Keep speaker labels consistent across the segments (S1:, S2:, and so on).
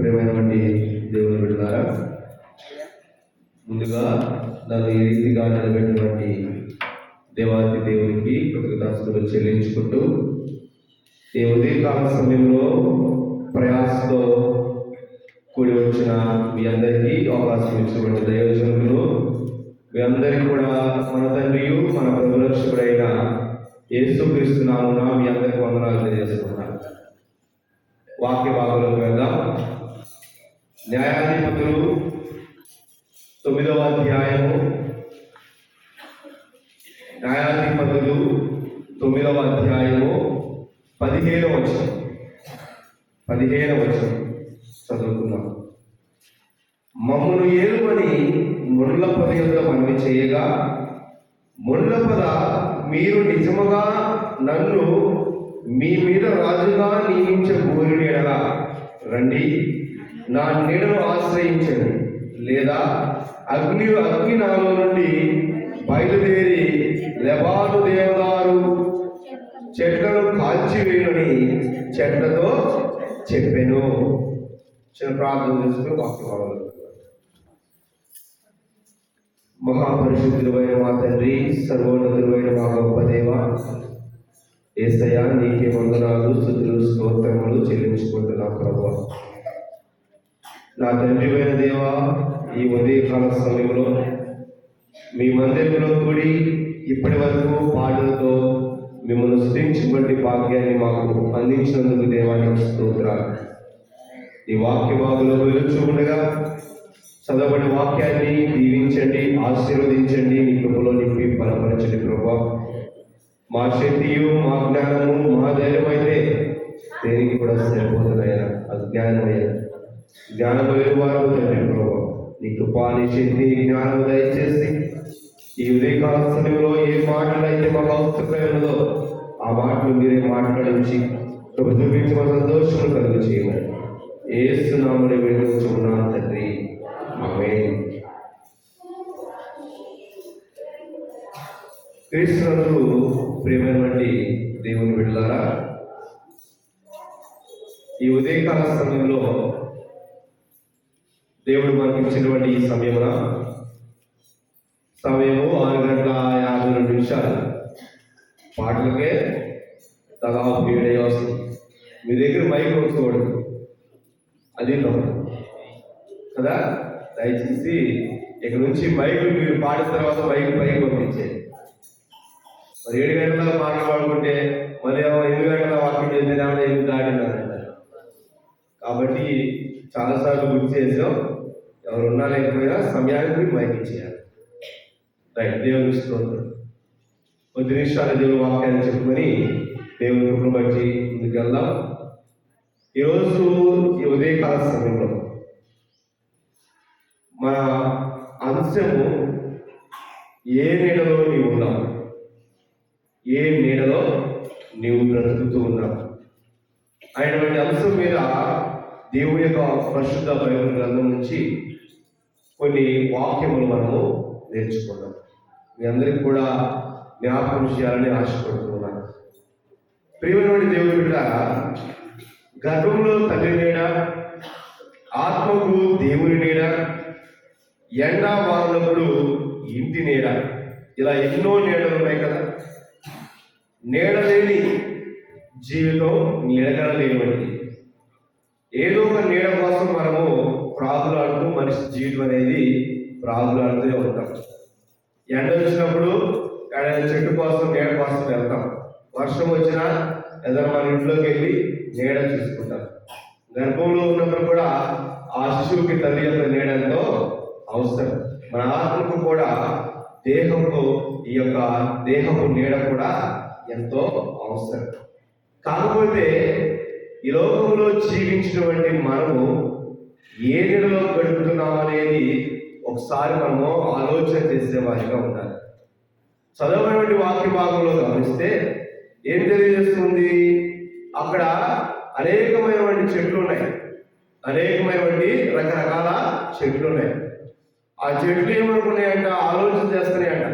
S1: ప్రియమైనటువంటి దేవుని బిడ్డలారా, ముందుగా నన్ను ఈ రీతిగా నిలబెట్టినటువంటి దేవాది దేవునికి కృతజ్ఞతలు చెల్లించుకుంటూ, ఈ ఉదయకాల సమయంలో ప్రయాసతో కూడి వచ్చిన మీ అందరికీ అవకాశం ఇచ్చినటువంటి దైవజనులు, మీ అందరికీ కూడా మన తండ్రియు మన ప్రభురక్షకుడైన యేసుక్రీస్తు నామమున మీ అందరికీ వందనాలు తెలియజేస్తున్నాను. వాక్య భాగంలోకి వెళ్దాం. న్యాయాధిపతులు 9వ అధ్యాయము, న్యాయాధిపతులు 9వ అధ్యాయము 15వ వచనం చదువుకున్నాం. మమ్మును ఏలుమని ముళ్ళపద యొద్ద మనవి చేయగా, ముళ్ళపద మీరు నిజముగా నన్ను మీ మీద రాజుగా నియమించబోరిన ఎడల రండి, నా నీడను ఆశ్రయించండి. లేదా అగ్ని నాలో నుండి బయలుదేరి లెబాను దేవదారు చెట్లను కాల్చివేయునని చెట్లతో చెప్పెను. చిన్న ప్రార్థన చేసుకుని వాక్యం. మహాపరిశుద్ధులైన మా తండ్రి, సర్వోన్నతులైన మా గొప్ప దేవ యేసయ్యా, నీకే వందనాలు, స్తుతులు, స్తోత్రములు చెల్లించుకుంటున్నా ప్రభువా. నా తండ్రివైన దేవా, ఈ ఉదయకాల సమయంలో మీ మందిరంలో కూడి ఇప్పటి వరకు పాటలతో మిమ్మల్ని స్తుతించబడి భాగ్యాన్ని మాకు అందించినందుకు దేవానికి స్తోత్రాలు. ఈ వాక్య భాగంలో వెలుచు ఉండగా చదవబడి వాక్యాన్ని దీవించండి, ఆశీర్వదించండి, నీ కృపలో నింపి బలపరచండి ప్రభువా. మా శక్తియు, మా జ్ఞానము, మా ధైర్యం అయితే దేనికి కూడా సరిపోతున్నాయా? అజ్ఞానమయ్యా, జ్ఞానము వారు తండ్రి ప్రభువా. నీ కృపా, నీ శక్తి, జ్ఞానము దయచేసి ఈ ఉదయకాల సమయంలో ఏ మాటలు అయితే మాకు అవసరమైనదో ఆ మాటలు మీరే మాట్లాడించి కృప చూపించి మా సంతోషం కలుగు చేయమని యేసు నామమున వేడుకొనుచున్నాను తండ్రి, ఆమేన్. క్రీస్తునందు ప్రియమైనటువంటి దేవుని బిడ్డలారా, ఈ ఉదయకాల సమయంలో దేవుడు మనకి ఇచ్చినటువంటి ఈ సమయము 6:52 పాటలకే దాదాపు 7 వస్తుంది. మీ దగ్గర మైక్ వచ్చుకోవడం అది కదా. దయచేసి ఇక్కడ నుంచి మైక్ మీరు పాడిన తర్వాత మైక్ పైకి పంపించేది. మరి 7 గంటల మాట్లాడుకుంటే మరి 8 గంటల వాకింగ్ చేస్తే 8 దాటినారంటారు. కాబట్టి చాలాసార్లు గుర్తు చేసాం, ఎవరు ఉన్నా లేకపోయినా సమయానికి మైక్ ఇచ్చేయాలి. రైట్, దేవుని స్తోత్రం. కొద్ది నిమిషాలు దేవుని వాక్యాన్ని చెప్పుకొని దేవుని కృపను బట్టి ముందుకెళ్దాం. ఈరోజు ఈ ఉదయకాల సమయంలో మన అంశము ఏ నీడలో నీవు ఉన్నావు, ఏ నీడలో నీవు బ్రతుకుతూ ఉన్నావు అయినటువంటి అంశం మీద దేవుడి యొక్క పరిశుద్ధ బైబిల్ గ్రంథం నుంచి కొన్ని వాక్యములు మనము నేర్చుకున్నాం. మీ అందరికీ కూడా జ్ఞాపకం చేయాలని ఆశపడుతున్నాను. ప్రియమైనటువంటి దేవుడి బిడ్డ, గర్భంలో తల్లి నీడ, ఆత్మకు దేవుని నీడ, ఎండా వానప్పుడు ఇంటి నీడ, ఇలా ఎన్నో నీడలు ఉన్నాయి కదా. నీడ లేని జీవితం నీడగలలేనివంటి. ఏదో ఒక నీడ కోసం మనము ప్రాకులాడుతూ మనిషి జీవితం అనేది ప్రాకులాడుతూనే ఉంటాం. ఎండ వచ్చినప్పుడు చెట్టు కోసం, నీడ కోసం వెళ్తాం. వర్షం వచ్చినా ఏదైనా మన ఇంట్లోకి వెళ్ళి నీడ చూసుకుంటాం. గర్భంలో ఉన్నప్పుడు కూడా ఆ శిశువుకి తల్లి యొక్క నీడ ఎంతో అవసరం. మన ఆత్మకు కూడా దేహంలో ఈ యొక్క దేహపు నీడ కూడా ఎంతో అవసరం. కాకపోతే ఈ లోకంలో జీవించినటువంటి మనము ఏ నీడలో గడుపుతున్నాం అనేది ఒకసారి మనము ఆలోచన చేసే వారిగా ఉండాలి. చదవబడినటువంటి వాక్య భాగంలో గమనిస్తే ఏం తెలియజేస్తుంది? అక్కడ అనేకమైనటువంటి చెట్లు ఉన్నాయి, అనేకమైనటువంటి రకరకాల చెట్లు ఉన్నాయి. ఆ చెట్లు ఏమనుకున్నాయంట? ఆలోచన చేస్తున్నాయంట.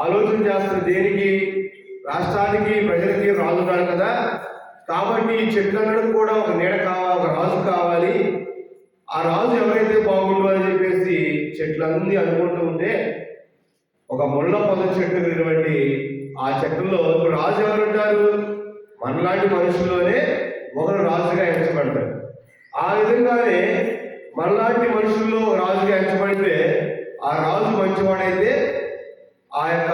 S1: ఆలోచన చేస్తున్న దేనికి? రాష్ట్రానికి, ప్రజలకి రాజున్నాడు కదా, కాబట్టి ఈ చెట్లన్నిటికి కూడా ఒక నీడ కావాలి, ఒక రాజు కావాలి. ఆ రాజు ఎవరైతే బాగుండు అని చెప్పేసి చెట్లన్నీ అనుకుంటూ ఉంటే ఒక ముళ్ళ పొద చెట్టు కలిగినటువంటి ఆ చెట్టులో ఇప్పుడు రాజు ఎవరు ఉంటారు? మనలాంటి మనుషుల్లోనే ఒకరు రాజుగా ఎంచబడతారు. ఆ విధంగానే మనలాంటి మనుషుల్లో రాజుగా ఎంచబడితే ఆ రాజు మంచివాడైతే ఆ యొక్క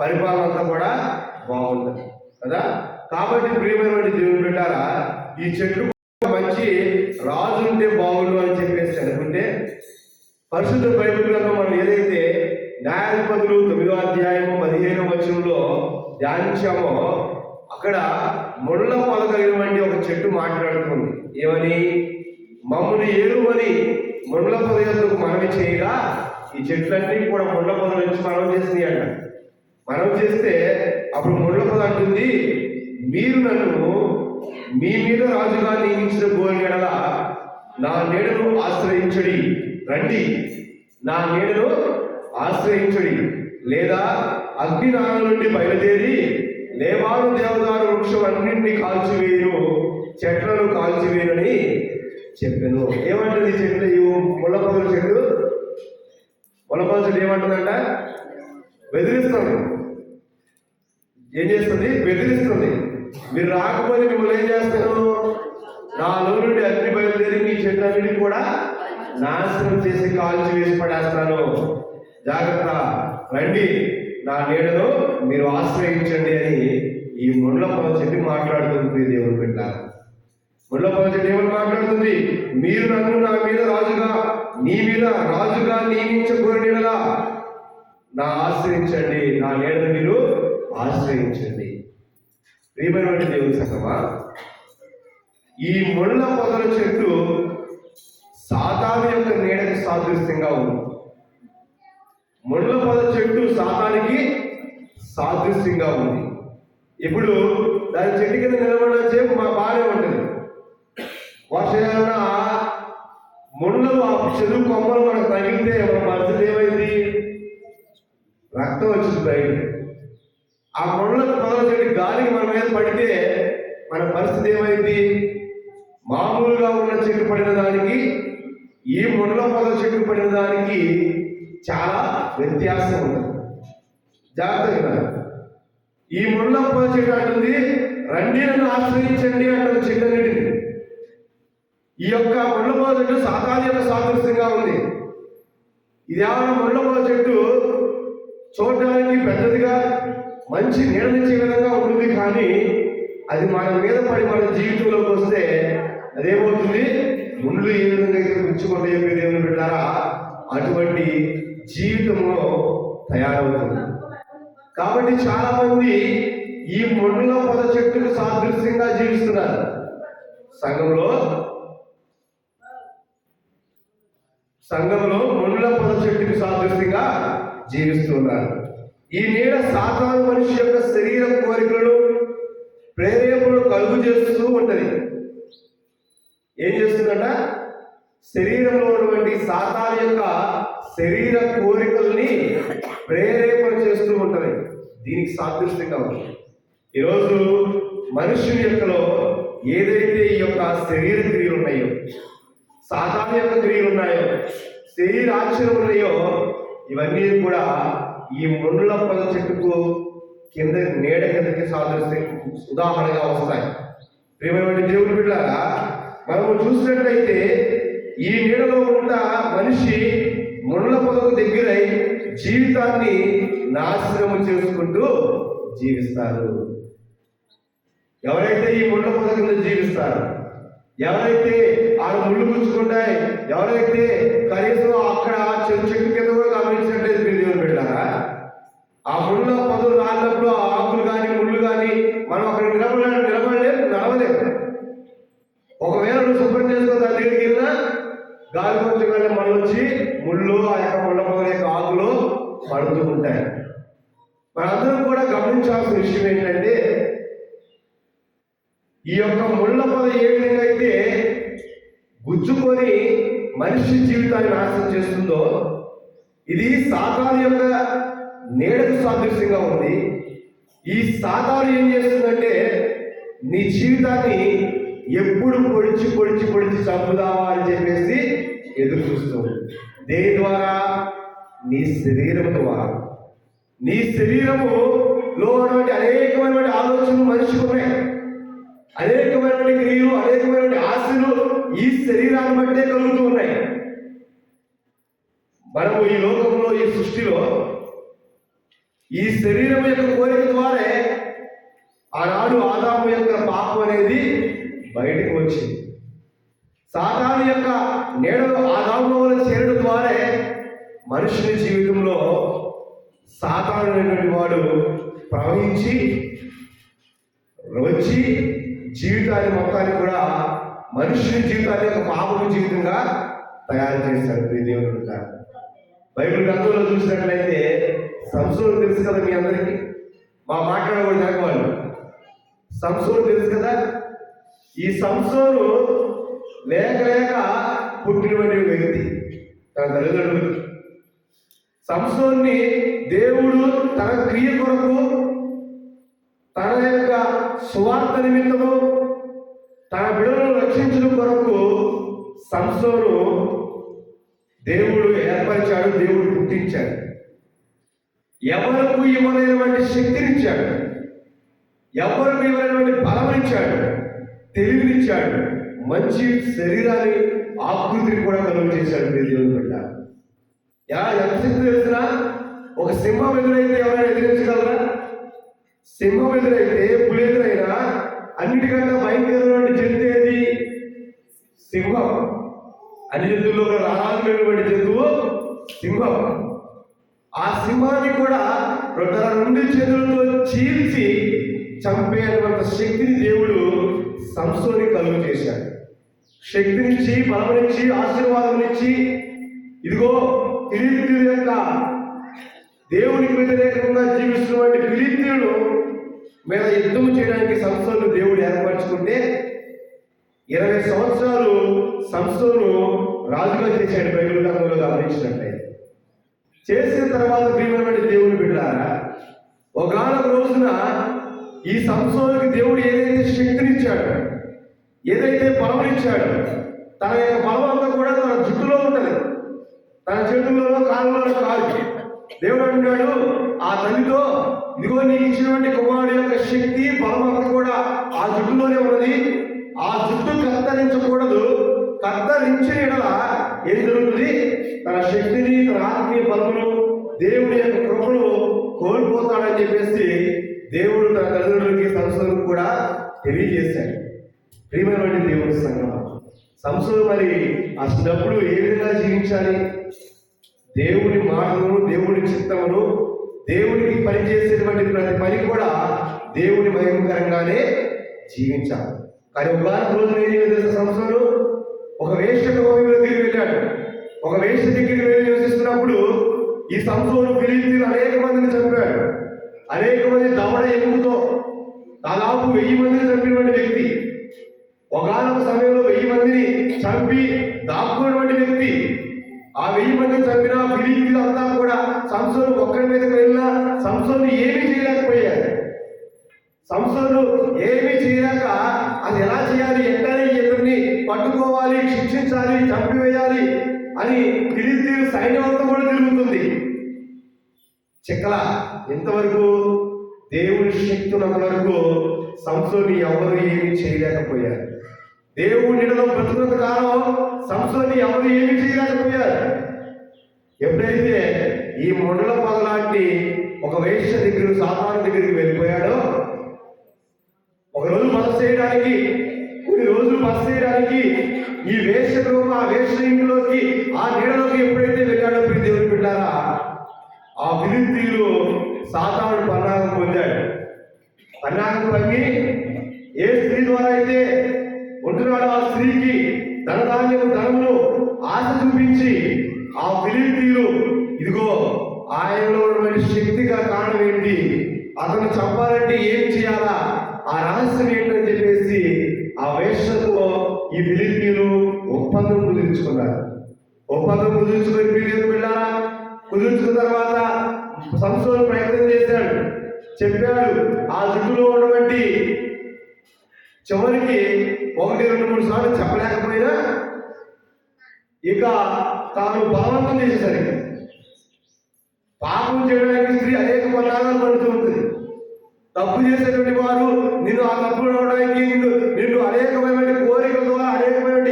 S1: పరిపాలన అంతా కూడా బాగుంటుంది కదా. కాబట్టి ప్రియమైనటువంటి దేవుని బిడ్డారా, ఈ చెట్టు మంచి రాజు ఉంటే బాగుండు అని చెప్పేసి అనుకుంటే పరిశుద్ధ బైబిల్ గ్రంథం మనం ఏదైతే న్యాయాధిపతులు 9వ అధ్యాయము 15వ వచనంలో ధ్యానించామో అక్కడ ముళ్ళ పొద కలిగినటువంటి ఒక చెట్టు మాట్లాడుతుంది. ఏమని? మమ్మల్ని ఏలుమని ముళ్ళ పొద యొద్దకు మనవి చేయగా ఈ చెట్లన్నీ కూడా ముళ్ళ పొద నుంచి మనం చేసినాయి అంట. మనం చేస్తే అప్పుడు ముళ్ళ పొద అంటుంది, మీరు నన్ను మీ మీద రాజుగా నియమించిన గోరి ఎడల నా నీడను ఆశ్రయించడి, రండి నా నీడను ఆశ్రయించడి, లేదా అగ్నినాళం నుండి బయలుదేరి లేబాను దేవదారు వృక్షం అన్నింటినీ కాల్చివేయును, చెట్లను కాల్చివేయనని చెప్పాను. ఏమంటుంది ఈ చెట్లు? ఈ ముళ్ళపొదల చెట్టు, ముళ్ళపొదల చెట్టు ఏమంటుందంట? బెదిరిస్తుంది. ఏం చేస్తుంది? బెదిరిస్తుంది. మీరు రాకపోతే మిమ్మల్ని ఏం చేస్తాను? నా నుండి అగ్ని బయలుదేరి మీ చెట్లన్నిటిని కూడా నాశనం చేసి కాల్చి వేసి పడేస్తాను, జాగ్రత్త, రండి నా నీడను మీరు ఆశ్రయించండి అని ఈ ముళ్ళ పొద చెట్టు మాట్లాడుతుంది. దేవుని బిడ్డ, ముళ్ళ పొద చెట్టు ఏమని మాట్లాడుతుంది? మీరు నన్ను నా మీద రాజుగా, నీ మీద రాజుగా నియమించబడినలా నా ఆశ్రయించండి, నా నీడను మీరు ఆశ్రయించండి. ప్రియమైనటువంటి దేవుని సంగమా, ఈ ముళ్ళ పొదల చెట్టు సాతాను యొక్క నీడకు సాదృశ్యంగా ఉంది. ముళ్ళ పొద చెట్టు సాతానికి సాదృశ్యంగా ఉంది. ఇప్పుడు దాని చెట్టు కింద నిలబడిన సేపు మా బాగానే ఉంటుంది. వర్షాలన్నా ముళ్ళు ఆ చెరువు కొమ్మలు మనకు తగిలితే మన పరిస్థితి ఏమైంది? రక్తం వచ్చింది బయట. ఆ ముళ్ళ పొదల చెట్టు గాలికి మన మీద పడితే మన పరిస్థితి ఏమైంది? మామూలుగా ఉన్న చెట్టు పడిన దానికి ఈ ముళ్ళ పొదల చెట్టు పడిన దానికి చాలా వ్యత్యాసం ఉంది. జాగ్రత్తగా, ఈ ముళ్ళ పొద చెట్టు అంటుంది, రండి నన్ను ఆశ్రయించండి అంటుంది చెట్టు అన్నిటిని. ఈ యొక్క ముళ్ళ పొద చెట్టు సాతాను యొక్క సాదృశ్యంగా ఉంది. ఇది ఏమైనా ముళ్ళ పొద చెట్టు చూడడానికి పెద్దదిగా మంచి నీడనిచ్చే విధంగా ఉంటుంది, కానీ అది మన మీద పడి మన జీవితంలోకి వస్తే అదేమవుతుంది? ముళ్ళు ఏ విధంగా అయితే గుచ్చుకుంటే చెప్పే దేవుని బిడ్డారా, అటువంటి జీవితంలో తయారవుతుంది. కాబట్టి చాలా మంది ఈ ముళ్ళ పొద చెట్టుకు సాదృశ్యంగా జీవిస్తున్నారు. సంఘంలో ముళ్ళ పొద చెట్టుకు సాదృశ్యంగా జీవిస్తున్నారు. ఈ నీడ సాతాను మనిషి యొక్క శరీర కోరికలను ప్రేరేపణలు కలుగు చేస్తూ ఉంటది. ఏం చేస్తుందట? శరీరంలో ఉన్నటువంటి సాతాను యొక్క శరీర కోరికల్ని ప్రేరేపణ చేస్తూ ఉంటది. దీనికి సాదృశ్యంగా ఉంది. ఈరోజు మనుషుని యొక్కలో ఏదైతే ఈ యొక్క శరీర క్రియలు ఉన్నాయో, సాతాను యొక్క క్రియలు ఉన్నాయో, శరీర ఆచరణలు ఉన్నాయో, ఇవన్నీ కూడా ఈ ముళ్ళ పొద చెట్టుకు కింద నీడ కిందకి సాదృశ్యం ఉదాహరణగా వస్తాయి. ప్రియమైన దేవుని బిడ్డలారా, మనము చూసినట్లయితే ఈ నీడలో ఉన్న మనిషి ముళ్ళ పొదకు దగ్గరై జీవితాన్ని నాశనము చేసుకుంటూ జీవిస్తారు. ఎవరైతే ఈ ముళ్ళ పొద కింద జీవిస్తారు, ఎవరైతే ఆ ముళ్ళు గుచ్చుకుంటాయి, ఎవరైతే కనీసం అక్కడ చెట్టు కింద కూడా గమనించినట్లయితే దేవుని బిడ్డలారా, ఆ ముళ్ళ పొదలు రాలినప్పుడు ఆ ఆకులు కానీ ముళ్ళు కానీ మనం అక్కడ నిలబడలేము, నడవలేము. ఒకవేళ నువ్వు శుభ్రం చేసుకో దాని దగ్గరికి వెళ్ళినా గాలి కొంచెం మనం వచ్చి ముళ్ళు ఆ యొక్క ముళ్ళ పొదల యొక్క ఆకులు పడుతూ ఉంటాయి. మనందరం కూడా గమనించాల్సిన విషయం ఏంటంటే, ఈ యొక్క ముళ్ళ పొద ఏ విధంగా అయితే గుచ్చుకొని మనిషి జీవితాన్ని నాశనం చేస్తుందో, ఇది సాతాను యొక్క నీడకు సాదృశ్యంగా ఉంది. ఈ సాతాను ఏం చేస్తుందంటే, నీ జీవితాన్ని ఎప్పుడు పొడిచి పొడిచి పొడిచి చంపుదావా అని చెప్పేసి ఎదురు చూస్తుంది. దేని ద్వారా? నీ శరీరం ద్వారా. నీ శరీరములో ఉన్నటువంటి అనేకమైనటువంటి ఆలోచనలు మనిషికి ఉన్నాయి. అనేకమైనటువంటి క్రియలు, అనేకమైనటువంటి ఆశలు ఈ శరీరాన్ని బట్టే కలుగుతూ ఉన్నాయి. మనము ఈ లోకంలో, ఈ సృష్టిలో ఈ శరీరం యొక్క కోరిక ద్వారా ఆనాడు ఆదాము యొక్క పాపం అనేది బయటకు వచ్చింది. సాతాను యొక్క నీడలో ఆదాము వల్ల చేరడం ద్వారా మనుషుని జీవితంలో సాతాను అనేటువంటి వాడు ప్రవహించి వచ్చి జీవితాన్ని మొత్తాన్ని కూడా మనుషుని జీవితాన్ని ఒక పాపపు జీవితంగా తయారు చేశాడు. దేవుడు బైబిల్ గ్రంథంలో చూసినట్లయితే సంసోను తెలుసు కదా మీ అందరికీ, మా మాట్లాడకూడదు జరగవాళ్ళు. సంసోను తెలుసు కదా. ఈ సంసోను లేక లేక పుట్టినటువంటి వ్యక్తి తన తల్లిదండ్రులు. సంసోన్ని దేవుడు తన క్రియ కొరకు, తన యొక్క సువార్త నిమిత్తము, తన బిడ్డలను రక్షించడం కొరకు సంసోను దేవుడు ఏర్పరిచాడు, దేవుడు పుట్టించాడు. ఎవరికి ఇవ్వలేనటువంటి శక్తినిచ్చాడు, ఎవరికి ఇవ్వలేనటువంటి బలమిచ్చాడు, తెలివినిచ్చాడు, మంచి శరీరాన్ని ఆకృతిని కూడా కలుగు చేశాడు. దేవుని బిడ్డ ఎంత శక్తి తెలిసినా, ఒక సింహం ఎదురైతే ఎవరైనా ఎదిరించగలరా? సింహం ఎదురైతే, పులి ఎదురైనా అన్నిటికన్నా భయంకరమైన జంతువు ఏది? సింహం. అన్ని జంతువుల్లో రాజమైనటువంటి జంతువు సింహం. ఆ సింహాన్ని కూడా తన 2 చేతులతో చీల్చి చంపేటువంటి శక్తిని దేవుడు సంసోని కలుగు చేశాడు. శక్తినిచ్చి, బలమునిచ్చి, ఆశీర్వాదమునిచ్చి, ఇదిగో ఫిలిష్తీయుల యొక్క దేవునికి వ్యతిరేకంగా జీవిస్తున్నటువంటి ఫిలిష్తీయులు మీద యుద్ధం చేయడానికి సంసోను దేవుడు ఏర్పరచుకుంటే 20 సంవత్సరాలు సంసోను రాజుగా చేశాడు. బైబిల్ గ్రంథంలో గమనించినట్లయితే చేసిన తర్వాత ప్రియమైనటువంటి దేవుని బిడ్డలారా, ఒకనొక రోజున ఈ సంసోనుకి దేవుడు ఏదైతే శక్తినిచ్చాడు, ఏదైతే బలమునిచ్చాడు, తన యొక్క బలం అంతా కూడా తన జుట్టులో ఉంటుంది, తన చేతుల్లో కాళ్ళలో కాదు. దేవుడు అంటున్నాడు ఆ తల్లితో, ఇదిగో నీకు ఇచ్చినటువంటి కుమారుడు యొక్క శక్తి, బలం అంతా కూడా ఆ జుట్టులోనే ఉన్నది. ఆ జుట్టు కత్తిరించకూడదు. కత్తిరించిన ఎడల ఏం జరుగుతుంది? తన శక్తిని, తన ఆత్మీయ బలమును, దేవుని యొక్క కృపను కోల్పోతాడని చెప్పేసి దేవుడు తన తల్లిదండ్రులకి సంసోనుకు కూడా తెలియజేశాడు. ప్రియమైనటువంటి దేవుని సంఘం, సంసోను మరి అసలప్పుడు ఏ విధంగా జీవించాలి? దేవుని మాటలను, దేవుని చిత్తమును, దేవునికి పనిచేసేటువంటి ప్రతి పని కూడా దేవుని మహిమకరంగానే జీవించాలి. కానీ ఒక రోజు ఏం చేసిన సంసోను ఒక వేశ్య గృహంలో తిరిగి వెళ్ళాడు. ఒక వేశ్య దగ్గరికి వెళ్ళి నివసిస్తున్నప్పుడు ఈ సంసోను ఫిలిష్తీయులు అనేక మందిని చంపాడు. అనేక మంది దవడ ఎముకతో దాదాపు 1000 మందిని చంపినటువంటి వ్యక్తి. ఒకనొక సమయంలో 1000 మందిని చంపి దాక్కున్నటువంటి వ్యక్తి. ఆ 1000 మందిని చంపిన ఫిలిష్తీయులు అంతా కూడా సంసోను ఒక్కడి మీదకి వెళ్ళినా సంసోను ఏమీ చేయలేకపోయారు. సంసోను ఏమీ చేయలేక అది ఎలా చేయాలి, ఎక్కడనే ఇతన్ని పట్టుకోవాలి, శిక్షించాలి, చంపివేయాలి అని ఫిలిష్తీయుల సైన్యం అంతా కూడా తిరుగుతుంది. చిక్కల ఇంతవరకు దేవుని శక్తి ఉన్నంత వరకు సంసోను ఎవరు ఏమీ చేయలేకపోయారు. దేవుడి నీడలో బ్రతుకున్నంత కాలం సంసోను ఎవరు ఏమీ చేయలేకపోయారు. ఎప్పుడైతే ఈ మొండల పొదలాంటి ఒక వేశ్య దగ్గర, సాతాను దగ్గరికి వెళ్ళిపోయాడో, ఒకరోజు బస చేయడానికి, కొన్ని రోజులు బస చేయడానికి ఈ వేశ్య గృహం, ఆ వేశ్య ఇంట్లోకి, ఆ నీడలోకి ఎప్పుడైతే వెళ్ళాడో దేవుని బిడ్డారా, ఆ ఫిలిష్తీయులు సాతాను పన్నాగం పొందాడు. పన్నాగం పొంది ఏ స్త్రీ ద్వారా అయితే ఉంటున్నాడో ఆ స్త్రీకి ధనమును ఆశ చూపించి ఆ ఫిలిష్తీయులు, ఇదిగో ఆయనలో ఉన్నటువంటి శక్తిగా కారణం ఏంటి, అతను చంపాలంటే ఏం చేయాలా, ఆ రహస్యం ఏంటని చెప్పేసి ఆ వేశ్యతో ఈ ఫిలిష్తీయులు ఒప్పందం కుదుర్చుకున్నారు. ఒప్పందం కుదుర్చుకొని ఫిలిష్తీయులు వెళ్ళారా. కుదుర్చుకున్న తర్వాత సంసోను ప్రయత్నం చేశాడు, చెప్పాడు ఆ జుట్టులో ఉన్నటువంటి చివరికి 1-2-3 సార్లు చెప్పలేకపోయినా ఇక తాను బలవంతం చేసేసరికి పాపం చేయడానికి స్త్రీ అనేక పన్నాగాలు పడుతూ ఉంటుంది. తప్పు చేసేటువంటి వారు నిన్ను ఆ తప్పు రావడానికి నిన్ను అనేకమైన కోరికల ద్వారా అనేకమైన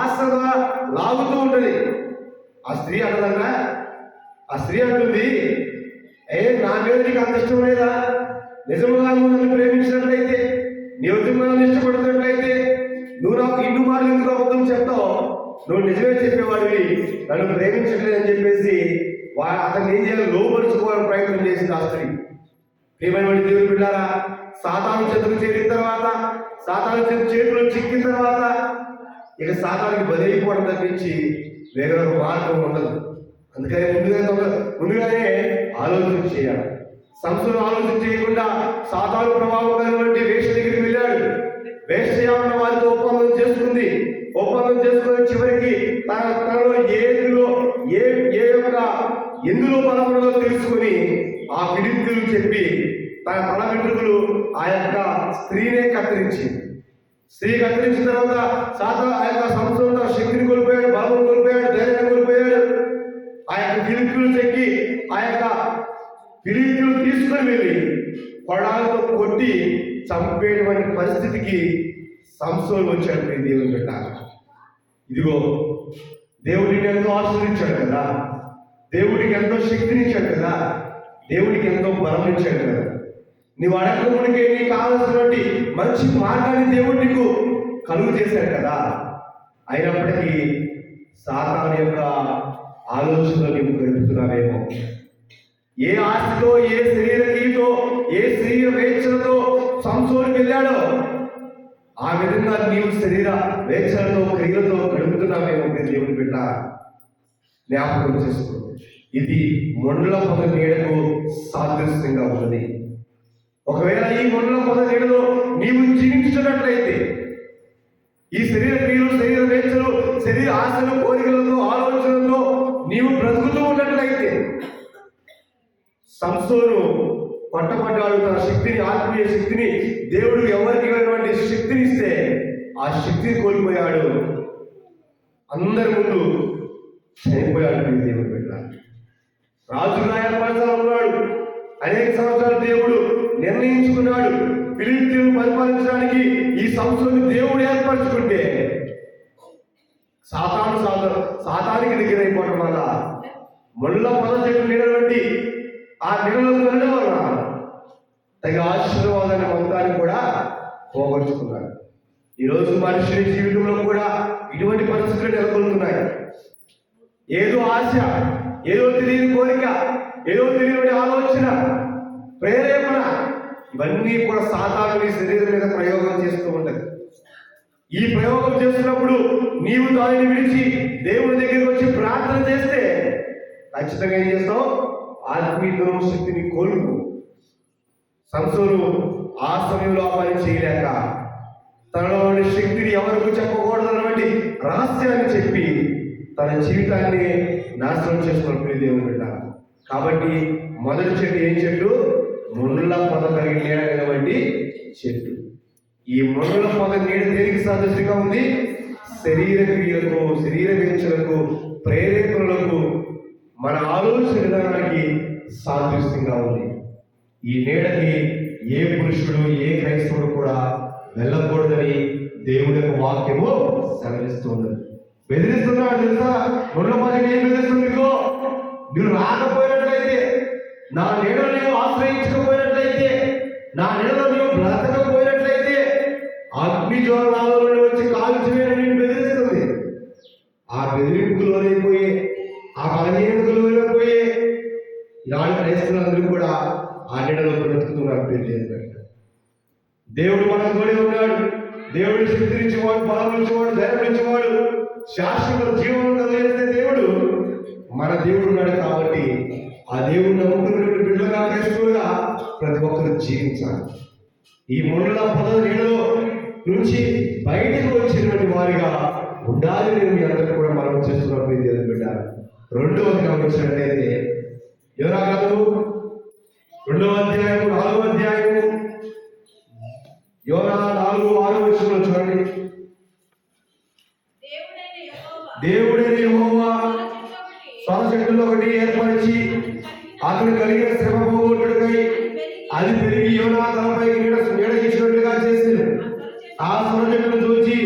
S1: ఆశ ద్వారా లాగుతూ ఉంటుంది. ఆ స్త్రీ అంటుంది, నా మీద నీకు అంత ఇష్టం లేదా? నిజముగా నువ్వు నన్ను ప్రేమించినట్లయితే, నీ ఉద్యమాలను ఇష్టపడుతున్నట్లయితే నువ్వు నాకు ఇన్ని మార్లు ఎందుకు అబద్ధం చెప్తావు? నువ్వు నిజమే చెప్పేవాడివి, నన్ను ప్రేమించట్లేదని చెప్పేసి అతను ఏం చేయాలి, లోపరుచుకోవాలని ప్రయత్నం చేసింది ఆ స్త్రీ. ఏమైనా దేవుడు బిడ్డారా, సాతాను చేతులు చేరిన తర్వాత, సాతాను చేతులు చిక్కిన తర్వాత ఇక సాతానికి బలైపోవడం తప్పించి వేరే మార్గం ఉండదు. అందుకని ముందుగానే ఆలోచన చేయాలి. సంస్థను ఆలోచన చేయకుండా సాతాను ప్రభావం కలిగినటువంటి వేష దగ్గరికి వెళ్ళాడు. వేశ్య ఉన్న వారితో ఒప్పందం చేసుకుంది. ఒప్పందం చేసుకుని చివరికి తనలో ఎందులో బలపడదో తెలుసుకుని ఆ ఫిలిష్తీయులు చెప్పి తన తల వెంట్రుకలు ఆ యొక్క స్త్రీనే కత్తిరించింది. స్త్రీ కత్తిరించిన తర్వాత సాతాను ఆ యొక్క సంస్థలో తన శక్తిని కోల్పోయాడు, బలం కోల్పోయాడు, ధైర్యాన్ని కోల్పోయాడు. ఆ యొక్క ఫిలిష్తీయులు చెక్కి ఆ యొక్క ఫిలిష్తీయులు తీసుకొని వెళ్ళి కొడాలతో కొట్టి చంపేటువంటి పరిస్థితికి సంసోను వచ్చాడు. దేవుని బిడ్డ, ఇదిగో దేవుడికి ఎంతో ఆశీర్వదించాడు కదా, దేవుడికి ఎంతో శక్తినిచ్చాడు కదా, దేవుడికి ఎంతో బలం ఇచ్చాడు కదా. నీవు అడగమునికే నీకు కావాల్సినటువంటి మంచి మార్గాన్ని దేవుడు నీకు కలుగు చేశాడు కదా. అయినప్పటికీ సాతాను యొక్క ఆలోచనలో నీవు గడుపుతున్నావేమో. ఏ ఆశతో, ఏ శరీరతో, ఏ శరీర వేచనతో సంసోనుకు వెళ్ళాడో ఆ విధంగా నీవు శరీర వేచనతో, క్రియలతో గడుపుతున్నావేమో. దేవుని బిడ్డ, జ్ఞాపకం చేసుకో. ఇది మొండల పొద నీడకు సాదృశ్యంగా ఉన్నది. ఒకవేళ ఈ మొండల పొద నీడలో నీవు జీవించున్నట్లయితే, ఈ శరీర క్రియలు, శరీర వేచలు, శరీర ఆశలు, కోరికలతో, ఆలోచనలతో నీవు బ్రతుకుతూ ఉన్నట్లయితే, సంసోను పట్టపడ్డాడు. తన శక్తిని, ఆత్మీయ శక్తిని, దేవుడు ఎవరికి ఇవ్వనటువంటి శక్తిని ఇస్తే ఆ శక్తిని కోల్పోయాడు. అందరి ముందు చనిపోయాడు. దేవుడు బిడ్డ, రాజుగా ఏర్పరచాలన్నాడు. అనేక సంవత్సరాలు దేవుడు నిర్ణయించుకున్నాడు. ఫిలిష్తీయులను పరిపాలించడానికి ఈ సంస్థను దేవుడు ఏర్పరచుకుంటే సాతానికి దగ్గరైపోవడం వల్ల, ముళ్ళ పొద చెట్టు నీడవంటి ఆ నీడలో వెళ్ళడం వల్ల తగిన ఆశీర్వాదాన్ని మొత్తాన్ని కూడా పోగొట్టుకున్నాడు. ఈరోజు మనుషుని జీవితంలో కూడా ఇటువంటి పరిస్థితులు నెలకొల్తున్నాయి. ఏదో ఆశ, ఏదో తెలియని కోరిక, ఏదో తెలియని ఆలోచన, ప్రేరేపణ, ఇవన్నీ కూడా సాతాను శరీరం మీద ప్రయోగం చేస్తూ ఉంటుంది. ఈ ప్రయోగం చేస్తున్నప్పుడు నీవు దానిని విడిచి దేవుని దగ్గరికి వచ్చి ప్రార్థన చేస్తే ఖచ్చితంగా ఏం చేస్తావు? ఆత్మీయ శక్తిని కోల్పు. సంసోను ఆ సమయంలో ఆ పని చేయలేక తనలోని శక్తిని ఎవరికి చెప్పకూడదన్నటువంటి రహస్యాన్ని చెప్పి తన జీవితాన్ని నాశనం చేసుకున్న దేవుని బిడ్డ. కాబట్టి మొదటి చెట్టు ఏం చెట్టు? ముళ్ళ పొద కలిగినటువంటి చెట్టు. ఈ ముళ్ళ పొద నీడ దేనికి సాదృశ్యంగా ఉంది? శరీర క్రియలకు, శరీర వేచలకు, ప్రేరేపణలకు, మన ఆలోచన విధానానికి సాదృశ్యంగా ఉంది. ఈ నీడకి ఏ పురుషుడు, ఏ క్రైస్తవుడు కూడా వెళ్ళకూడదని దేవుడి యొక్క వాక్యము సెలవిస్తున్నది. బెదిరిస్తున్నాడు తెలుసా? ముళ్ళ పొద ఏం బెదిరిస్తుంది? నువ్వు రాకపోయినట్లయితే, నా నీడలో నీవు ఆశ్రయించకపోయినట్లయితే, నా నీడలో నీవు బ్రతకపోయినట్లయితే అగ్ని జ్వాలలలో వచ్చి కాల్చివేయని నేను బెదిరిస్తుంది. ఆ బెదిరింపులోనే ఆ బలహీనతలోనే పోయే ఇలాంటి క్రైస్తవులందరూ కూడా ఆ నీడలో బ్రతుకుతున్నారు. దేవుడు మన తోడే ఉన్నాడు. దేవుడు శక్తినిచ్చేవాడు, బలం ఇచ్చేవాడు, ధైర్యం ఇచ్చేవాడు, శాశ్వత జీవనం కలిగిస్తే దేవుడు మన దేవుడు ఉన్నాడు. కాబట్టి ఆ దేవుడు నమ్ముకున్నటువంటి బిడ్డలుగా, క్రైస్తవులుగా ప్రతి ఒక్కరు జీవించాలి. ఈ ముళ్ళ పొద నీడలో నుంచి బయటకు వచ్చినటువంటి వారిగా ఉండాలి. నేను మీ అందరూ కూడా మనం చేస్తున్నప్పుడు దేవుని బిడ్డ. రెండవదిగా వచ్చినట్లయితే యోనా గ్రంథము 2వ అధ్యాయము 4వ అధ్యాయము, యోనా 4:6 దేవుడైన యెహోవా సొర చెట్టులో ఒకటి ఏర్పరిచి అతను కలిగిన శ్రమ పోగొట్టుకై అది పెరిగి యోనా తలపై నీడ ఇచ్చినట్లుగా చేసింది. ఆ సొర చెట్టును చూచి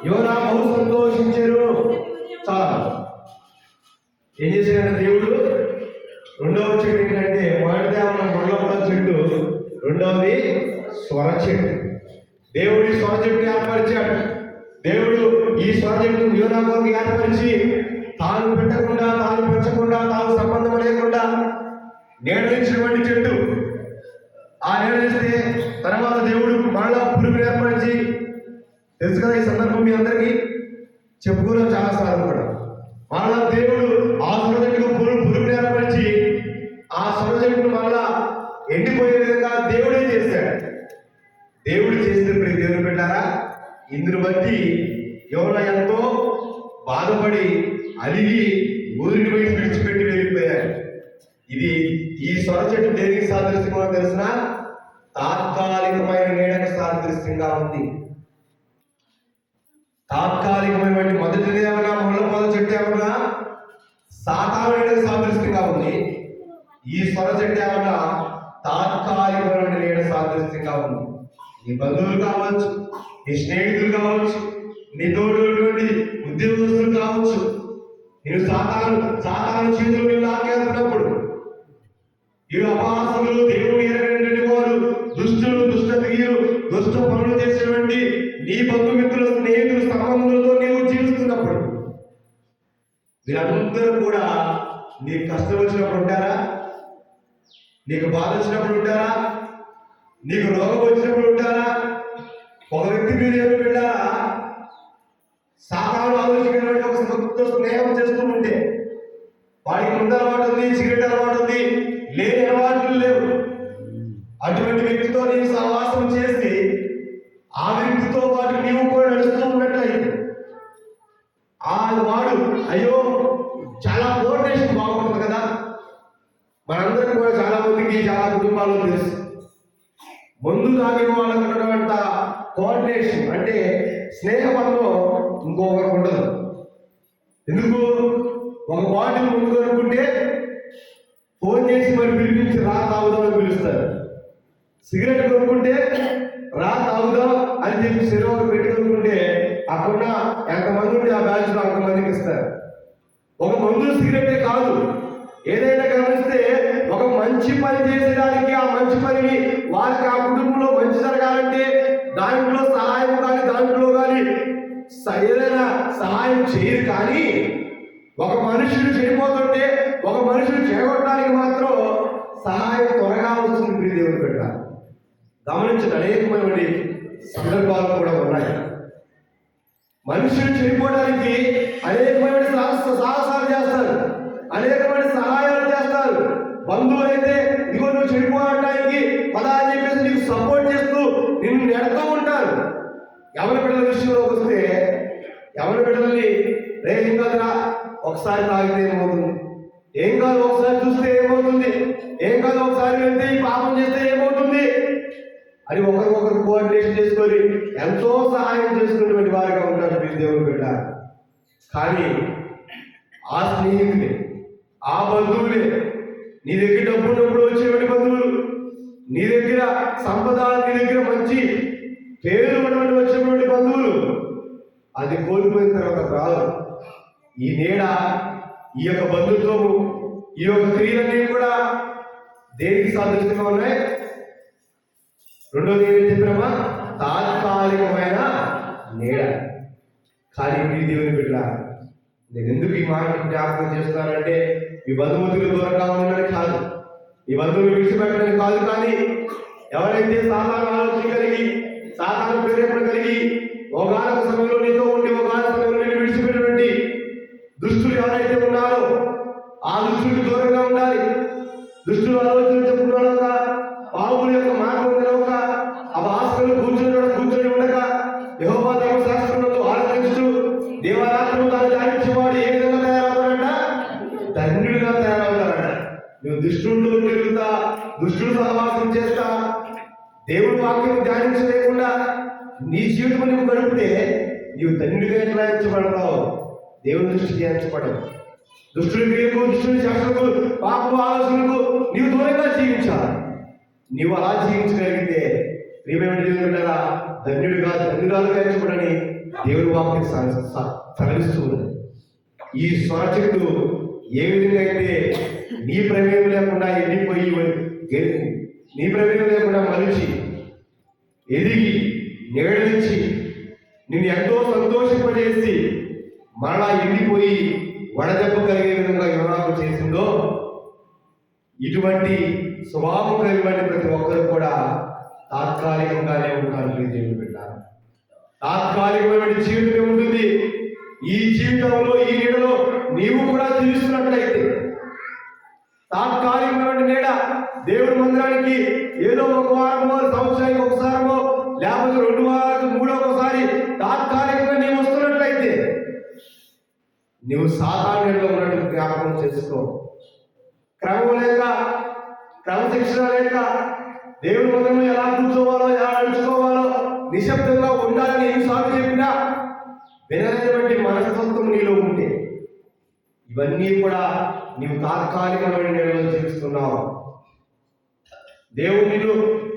S1: యోనా బహు సంతోషించారు. చాలా ఏం చేశాడంటే దేవుడు రెండవ చెట్టు ఏంటంటే మొదటిదే ఉన్న మొదల చెట్టు, రెండవది స్వర చెట్టు. దేవుడు ఈ స్వర చెట్టుని ఏర్పరిచాడు. దేవుడు ఈ స్వర చెట్టును యోనా కొరకు ఏర్పరిచి తాను పెట్టకుండా, తాను పెంచకుండా, తాను సంబంధం లేకుండా నీడనిచ్చినటువంటి చెట్టు. ఆ నీడనిస్తే తర్వాత దేవుడు మరలా పురుగు ఏర్పరిచి, తెలుసు కదా ఈ సందర్భం మీ అందరికీ చెప్పుకోవడం చాలా సార్లు కూడా. మరలా దేవుడు ఆ సొర చెట్టుకు పురుగు ఏర్పరిచి ఆ సొర చెట్టును మరలా ఎండిపోయే విధంగా దేవుడే చేశాడు. దేవుడు చేసినప్పుడు దేవుడు పెట్టారా, ఇందుని బట్టి యోనా ఎంతో బాధపడి అలిగి ఊరిని పోయి విడిచిపెట్టి వెళ్ళిపోయాడు. ఇది ఈ సొర చెట్టు దేనికి సాదృశ్యంగా తెలిసిన తాత్కాలికమైన నీడకు సాదృశ్యంగా ఉంది. తాత్కాలికమైనటువంటి మొదటిది ఏమన్నా ముళ్ళ చెట్టు ఏమన్నా సాతాను నీడకు సాదృశ్యంగా ఉంది. ఈ సొర చెట్టు ఏమన్నా తాత్కాలికమైన నీడ సాదృశ్యంగా ఉంది. నీ బంధువులు కావచ్చు, నీ స్నేహితులు కావచ్చు, నీ తోడున్నటువంటి ఉద్యోగస్తులు కావచ్చు, నేను సాతాను చేతులు లాక్కేస్తున్నప్పుడు ఈ అపహాసకులు, దేవుడు ఎరగనటువంటి వారు, దుష్టులు, దుష్టతీయులు, దుష్ట పనులు చేసేటువంటి నీ బంధుమిత్రుల, స్నేహితుల సంబంధంలో నీవు జీవిస్తున్నప్పుడు వీరందరూ కూడా నీకు కష్టం వచ్చినప్పుడు ఉంటారా? నీకు బాధ వచ్చినప్పుడు ఉంటారా? నీకు రోగం వచ్చినప్పుడు ఉంటారా? ఒక వ్యక్తి మీరు ఏమి వెళ్ళారా? సాతాను ఆలోచించినటువంటి ఒక భక్తుతో స్నేహం చేస్తూ ఉంటే వాడికి ముందు అలవాటు ఉంది, సిగరెట్ అలవాటు ఉంది, లేని అలవాట్లు లేవు. అటువంటి వ్యక్తితో నీవు సహవాసం చేసి ఆ వ్యక్తితో పాటు నీవు కూడా నడుస్తూ ఉన్నట్లయితే ఆ వాడు అయ్యో చాలా కోఆర్డినేషన్ బాగుంటుంది కదా. మనందరికీ కూడా చాలా మందికి చాలా కుటుంబాల్లో తెలుసు, ముందు తాగిన వాళ్ళకు ఉన్నటువంటి కోఆర్డినేషన్ అంటే స్నేహబంధం ఇంకొకరికి ఉండదు. ఎందుకు? ఒక బాటిల్ ముందు అనుకుంటే ఫోన్ చేసి మరి పిలిపించి రా తాగుదామని పిలుస్తారు. సిగరెట్ కొనుక్కుంటే రా తాగుదాం అని చెప్పి శరీరం పెట్టి కొనుక్కుంటే అక్కడ ఎంతమంది ఉంటే ఆ బ్యాచ్లో అంతమందికి ఇస్తారు. ఒక మందు సిగరెటే కాదు, ఏదైనా గమనిస్తే ఒక మంచి పని చేసేదానికి ఆ మంచి పనిని వారికి ఆ కుటుంబంలో మంచి జరగాలంటే దాంట్లో సహాయం కానీ దాంట్లో కానీ ఏదైనా సహాయం చేయరు. కానీ ఒక మనుషుడు చనిపోతుంటే ఒక మనుషుడు చేకొట్టడానికి మాత్రం సహాయం త్వరగా వస్తుంది. ప్రియ దేవుని బిడ్డ గమనించిన అనేకమైనటువంటి సందర్భాలు కూడా ఉన్నాయి. మనుషులు చనిపోవడానికి అనేకమైన సాహసాలు చేస్తారు, అనేకమైన సహాయాలు చేస్తారు. బంధువులు అయితే ఇదిగో నువ్వు చనిపోవడానికి పదా అని చెప్పేసి నీకు సపోర్ట్ చేస్తూ నిన్ను నెడుతూ ఉంటారు. ఎవరి బిడ్డల విషయంలోకి వస్తే ఎవరి బిడ్డల్ని ఏం కాదురా, ఒకసారి తాగితే ఏమవుతుంది, ఏం కాదు ఒకసారి చూస్తే ఏమవుతుంది, ఏం కాదు ఒకసారి వెళ్తే ఈ పాపం చేస్తే ఏమవుతుంది అని ఒకరికొకరు కోఆర్డినేషన్ చేసుకొని ఎంతో సహాయం చేసుకున్నటువంటి వారిగా ఉంటారు మీరు దేవుని బిడ్డ. కానీ ఆ స్నేహితులే, ఆ బంధువులే, నీ దగ్గర డబ్బున్నప్పుడు వచ్చేటువంటి బంధువులు, నీ దగ్గర సంపద, నీ దగ్గర మంచి పేరు ఉన్నటువంటి వచ్చినటువంటి బంధువులు, అది కోల్పోయిన తర్వాత రాదు. ఈ నీడ, ఈ యొక్క బంధుత్వము, ఈ యొక్క క్రియలన్నీ కూడా దేనికి సాదృశ్యంగా ఉన్నాయి? రెండోది ఏం చెప్పినామా? తాత్కాలికమైన నీడ. కానీ మీ దేవుని బిడ్డ, నేను ఎందుకు ఈ మాట జ్ఞాపకం చేస్తున్నానంటే మీ బంధుమిత్రులు దూరంగా ఉండడానికి కాదు, ఈ బంధువులు విడిచిపెట్టడానికి కాదు. కానీ ఎవరైతే సాధారణ ఆలోచన కలిగి, సాధారణ ప్రేరేపణ కలిగి ఒకనొక సమయంలో నీతో ఉండి ఒకనొక సమయంలో నేను విడిచిపెట్టినటువంటి దుష్టులు ఎవరైతే ఉన్నారో ఆ దుష్టులకు దూరంగా ఉండాలి. దుష్టులు ఆలోచన చెప్పుకున్నాక, పావుల యొక్క మార్గం తెలవక, ఆ భాస్కరులు కూర్చొని ఉండక, యెహోవా ధర్మశాస్త్రములను ఆరాధించు దేవారాత్రులు తాను ధ్యానించేవాడు ఏ విధంగా తయారవుతాడంట? ధన్యుడిగా తయారవుతాడంట. నువ్వు దుష్టుల్లో తిరుగుతా, దుష్టుడు సహవాసం చేస్తా, దేవుడి వాక్యం ధ్యానించలేకుండా నీ జీవితం నువ్వు గడిపితే నీవు ధన్యుడిగా ఎట్లా ఎంచబడతావు? దేవుని దృష్టికి ధ్యానించబడవు. దుష్టుడి క్రియకు, దుష్టుడి శాస్త్రకు, పాపపు ఆలోచనలకు నీవు దూరంగా జీవించాలి. నీవు అలా జీవించగలిగితే ప్రియమైన దేవుని బిడ్డలారా, ధన్యురాలుగా ఎంచబడని దేవుని వాక్యం సెలవిస్తూ ఉన్నది. ఈ స్వర చెట్టు ఏ విధంగా అయితే నీ ప్రమేయం లేకుండా ఎండిపోయి, నీ ప్రమేయం లేకుండా మలిచి ఎదిగి నిగడించి నిన్ను ఎంతో సంతోషింపజేసి మరలా ఎండిపోయి వడదెబ్బ కలిగే విధంగా యోనాకు చేసిందో, ఇటువంటి స్వభావం కలిగిన ప్రతి ఒక్కరు కూడా తాత్కాలికంగానే ఉంటారు. దేవుని బిడ్డలారా, తాత్కాలికమైన జీవితమే ఉంటుంది. ఈ జీవితంలో, ఈ నీడలో నీవు కూడా జీవిస్తున్నట్లయితే, తాత్కాలికమైన నీడ దేవుని మందిరానికి ఏదో ఒక వారమో, సంవత్సరానికి ఒకసారమో, లేకపోతే 2 వారాలకు 3వ ఒకసారి తాత్కాలికంగా నీవు వస్తున్నట్లయితే నీవు సాతాను నీడలో ఉన్నట్టు జ్ఞాపకం చేసుకో. క్రమం లేక, క్రమశిక్షణ లేక, దేవుని మందిరంలో ఎలా కూర్చోవాలో, ఎలా నడుచుకోవాలో, నిశ్శబ్దంగా ఉండాలని ఎన్నిసార్లు చెప్పినా వినలేనటువంటి మనస్తత్వం నీలో ఉంటే ఇవన్నీ కూడా నీవు తాత్కాలికమైన నీడలో జీవిస్తున్నావు. దేవుడు నిన్ను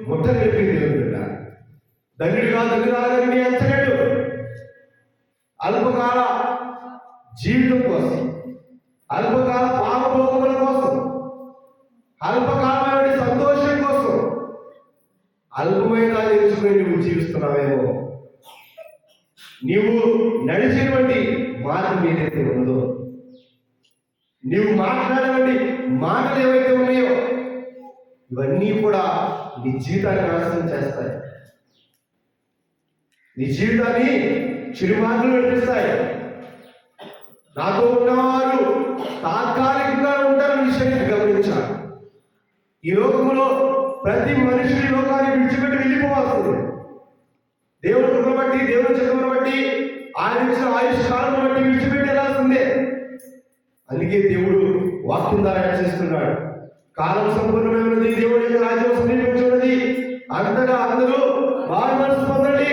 S1: ముద్ర నేర్పింది. దేవుడు ధన్యురాలని ఎంచలేడు. అల్పకాల జీవితం కోసం, అల్పకాల పాపభోగముల కోసం, అల్పకాలమైన సంతోషం కోసం అల్పమైన తెలుసుకుని నువ్వు జీవిస్తున్నావేమో. నీవు నడిచేటువంటి మార్గం ఏదైతే ఉన్నదో, నీవు మాట్లాడేటువంటి మాటలు ఏవైతే ఉన్నాయో, ఇవన్నీ కూడా నీ జీవితాన్ని నాశనం చేస్తాయి. నీ జీవితాన్ని చిరుమార్గంలో నడిపిస్తాయి. నాతో ఉన్నవారు తాత్కాలికంగా ఉంటారని విషయాన్ని గమనించాలి. ఈ లోకంలో ప్రతి మనిషిని లోకాన్ని విడిచిపెట్టి వెళ్ళిపోవాల్సింది. దేవుడు కృపను బట్టి, దేవుని చిత్తమును బట్టి, ఆయన ఇచ్చిన ఆయుష్ కాలం బట్టి విడిచిపెట్టి వెళ్ళాల్సిందే. అందుకే దేవుడు వాక్యం ద్వారా చేస్తున్నాడు. కాలం సంపూర్ణమైనది, దేవుడి యొక్క రాజ్యం సమీపించున్నది, అంతగా అందరూ మారు మనసు పొందండి.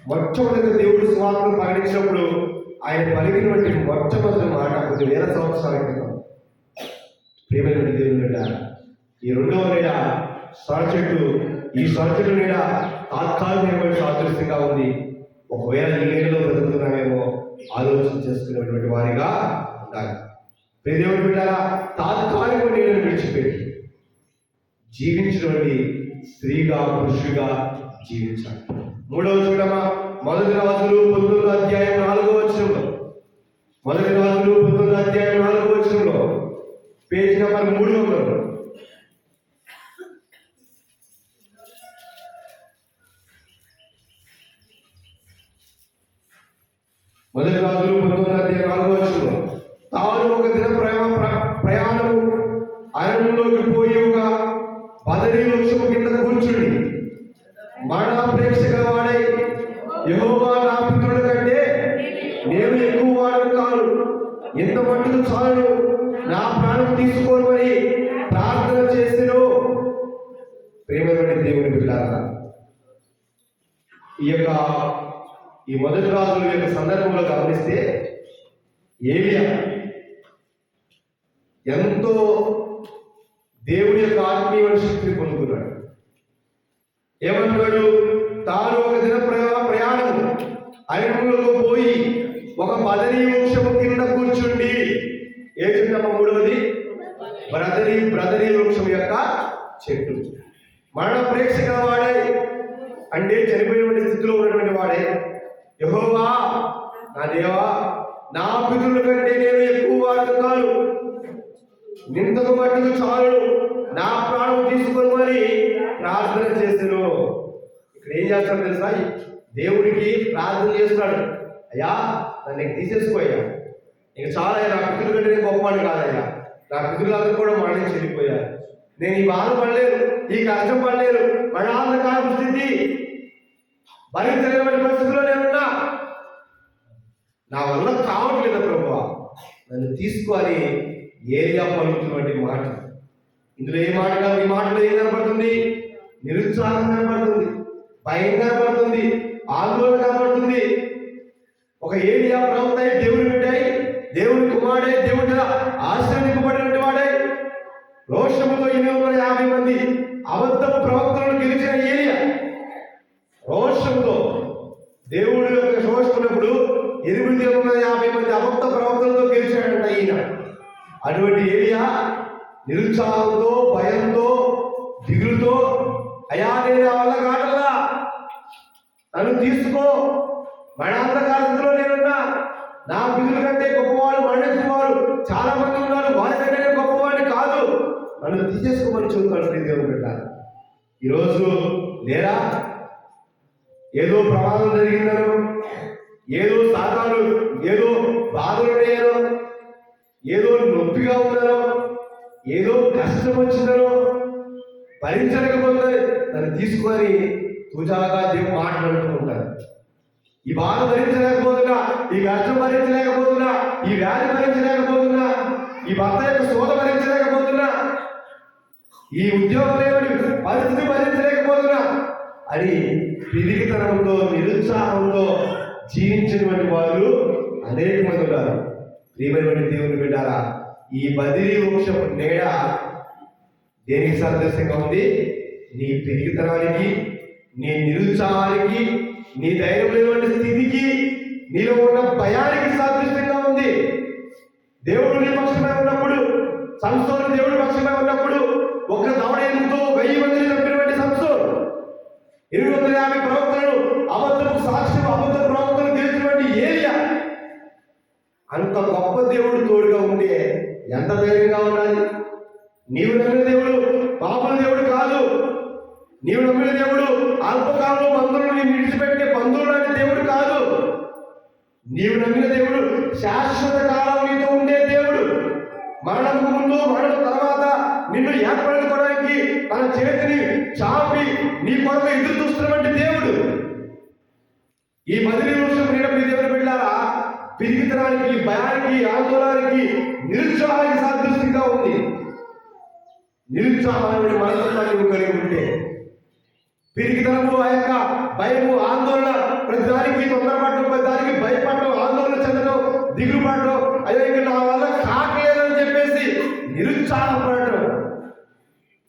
S1: మొట్టమొదటి దేవుడు సువార్తను ప్రకటించినప్పుడు ఆయన పలికినటువంటి మొట్టమొదటి మాట కొన్ని వేల సంవత్సరాల క్రితం. ప్రియమైన దేవుని బిడ్డ, ఈ 2వ నీడ స్వర చెట్టు, ఈ స్వర చెట్టు నీడ తాత్కాలికమైన సాదృశ్యంగా ఉంది. ఒకవేళ ఈ నీడలో బ్రతుకుతున్నామేమో ఆలోచన చేసుకునేటువంటి వారిగా ఉండాలి. ప్రియ దేవుని బిడ్డలారా, తాత్కాలిక నీడను విడిచిపెట్టి జీవించినటువంటి స్త్రీగా, పురుషుగా జీవించాలి. 3వ చూడమా, 1 రాజులు 19వ అధ్యాయం 4వ వచనంలో, 1 రాజులు 19వ అధ్యాయం 4వ వచనంలో, పేజీ నెంబర్ 300. మొదటి రాజులు 19వ అధ్యాయం 4వ వచనంలో, తాను ఒక దిన ప్రయాణము అరణ్యంలోకి పోయి ఒక బదరీ వృక్షము కింద కూర్చుని మరణాపేక్షగా వాడై, యెహోవా నా పితరుల కంటే నేను ఎక్కువ వాడను కాను, ఎంత మట్టుకు చాలు, నా ప్రాణం తీసుకోమని ప్రార్థన చేసెను. ప్రేమమైన దేవుని బిడ్డలారా, ఈ 1 రాజుల యొక్క సందర్భంలో గమనిస్తే ఏలియా ఎంతో దేవుడి యొక్క ఆత్మీయ శక్తిని పొందుతున్నాడు. ఏమంటున్నాడు? తాను ఒక దిన ప్రయాణం అరణ్యంలోకి పోయి ఒక బదరీ వృక్షము కింద కూర్చుండి, ఏ చెట్టమ్మ? 3వది బ్రదరీ వృక్షం యొక్క చెట్టు. మరణ ప్రేక్షక వాడే, అంటే చనిపోయినటువంటి స్థితిలో ఉన్నటువంటి వాడే, యెహోవా నా దేవా, నా పితరుల కంటే నేను ఎక్కువ వాడు కాను, నిందకు మట్టుకు చాలు, నా ప్రాణం తీసుకోమని ప్రార్థన చేశాను. ఇక్కడ ఏం చేస్తాడు తెలుసా? దేవుడికి ప్రార్థన చేస్తున్నాడు. అయ్యా, నన్ను తీసేసుకోయ్యా, ఇక చాలా, నా పితృల కంటే నేను గొప్పవాడు కాదయ్యా, నా పితృలందరూ కూడా మరణించి వెళ్ళిపోయారు, నేను ఈ బాధ పడలేను, ఈ కష్టం పడలేను, మరణాంతకాల స్థితి భరించలేని పరిస్థితిలో నేనున్నా, నా వల్ల కావట్లేదు ప్రభువా, నన్ను తీసుకొని ఏరియా పలుకుతున్నటువంటి మాట. ఇందులో ఏ మాట కాదు, ఈ మాటలో ఏం కనపడుతుంది? నిరుత్సాహం కనపడుతుంది, భయం కనపడుతుంది, ఆందోళన కనపడుతుంది.
S2: ఒక ఏలియా ప్రవక్త దేవుని బిడ్డై, దేవుని కుమారుడై, దేవుని మీద ఆశ్రయింపబడినటువంటి వాడై, రోషముతో 850 మంది అబద్ధపు ప్రవక్తలను గెలిచిన ఏలియా రోషముతో దేవుడి యొక్క రోషమున్నప్పుడు 850 మంది అబద్ధ ప్రవక్తలతో గెలిచాడంట ఈయన. అటువంటి ఏలియా నిరుత్సాహంతో, భయంతో, దిగులుతో, అయా నేను నా వల్ల కాదల్లా, నన్ను తీసుకో, మరణాంతకాల స్థితిలో నేనున్నా, నా బిడ్డల కంటే గొప్పవాడు మరణించిన వారు చాలా మంది ఉన్నారు, వారికంటే నేను గొప్పవాడిని కాదు, నన్ను తీసేసుకోమని చెబుతాడు దేవుని బిడ్డ. ఈరోజు లేరా? ఏదో ప్రమాదం జరిగిందనో, ఏదో సాతాను ఏదో బాధలు ఉన్నాయనో, ఏదో నొప్పిగా ఉందనో, ఏదో కష్టం వచ్చిందనో భరించలేకపోతే దాన్ని తీసుకొని తుజాగా దేవుడు మాట్లాడుతూ ఉంటారు. ఈ బాధ భరించలేకపోతున్నా, ఈ కష్టం భరించలేకపోతున్నా, ఈ వ్యాధి భరించలేకపోతున్నా, ఈ భర్త యొక్క శోధ భరించలేకపోతున్నా, ఈ ఉద్యోగం లేని పరిస్థితి భరించలేకపోతున్నా అని పిరిగితనంతో, నిరుత్సాహంతో జీవించినటువంటి వారు అనేక మంది ఉన్నారు. ప్రియమైనటువంటి దేవుని బిడ్డారా, ఈ బదిలీ వృక్షపు నీడ దేనికి సాదృశ్యంగా ఉంది? నీ పిరిగితనానికి, నీ నిరుత్సాహానికి, నీ ధైర్యం లేనటువంటి స్థితికి, నీలో ఉన్న భయానికి సాదృశ్యంగా ఉంది. దేవుడు నీ పక్షమై ఉన్నప్పుడు, సంసోను దేవుడి పక్షమై ఉన్నప్పుడు, ఒక్క దవడేందుతో 1000 మందిని చంపినటువంటి సంసోను, 850 ప్రవక్తలను అబద్ధపు సాక్ష్యం, అబద్ధ ప్రవక్తలు తెలిసినటువంటి ఏలియా, అంత గొప్ప దేవుడు తోడుగా ఉంటే ఎంత ధైర్యంగా ఉండాలి? నీవు నమ్మిన దేవుడు పాపల దేవుడు కాదు. నీవు నమ్మిన దేవుడు అల్పకాలంలో బంధువులను విడిచిపెట్టే బంధువులు లాంటి దేవుడు కాదు. నీవు నమ్మిన దేవుడు శాశ్వత కాలం నీతో ఉండే దేవుడు. మరణం ముందు, మరణం తర్వాత నిన్ను ఏర్పరచుకోవడానికి తన చేతిని చాపి నీ కొరకు ఎదురు చూస్తున్నటువంటి దేవుడు. ఈ బదిలీ వృక్షం నీడపడి దేవుడు బిడ్డారా, పిరిగితనానికి, భయానికి, ఆందోళనకి, నిరుత్సాహానికి సాదృశ్యంగా ఉంది. నిరుత్సాహమైన మనస్తత్వాన్ని నువ్వు కలిగి ఉంటే, పిరిగితనము, ఆ యొక్క భయము, ఆందోళన, ప్రతిదానికి తొందరపడటం, ప్రతిదానికి భయపడటం, ఆందోళన చెందడం, దిగులు పడటం, అయ్యో ఇక నా వల్ల కాకలేదని చెప్పేసి నిరుత్సాహపడటం,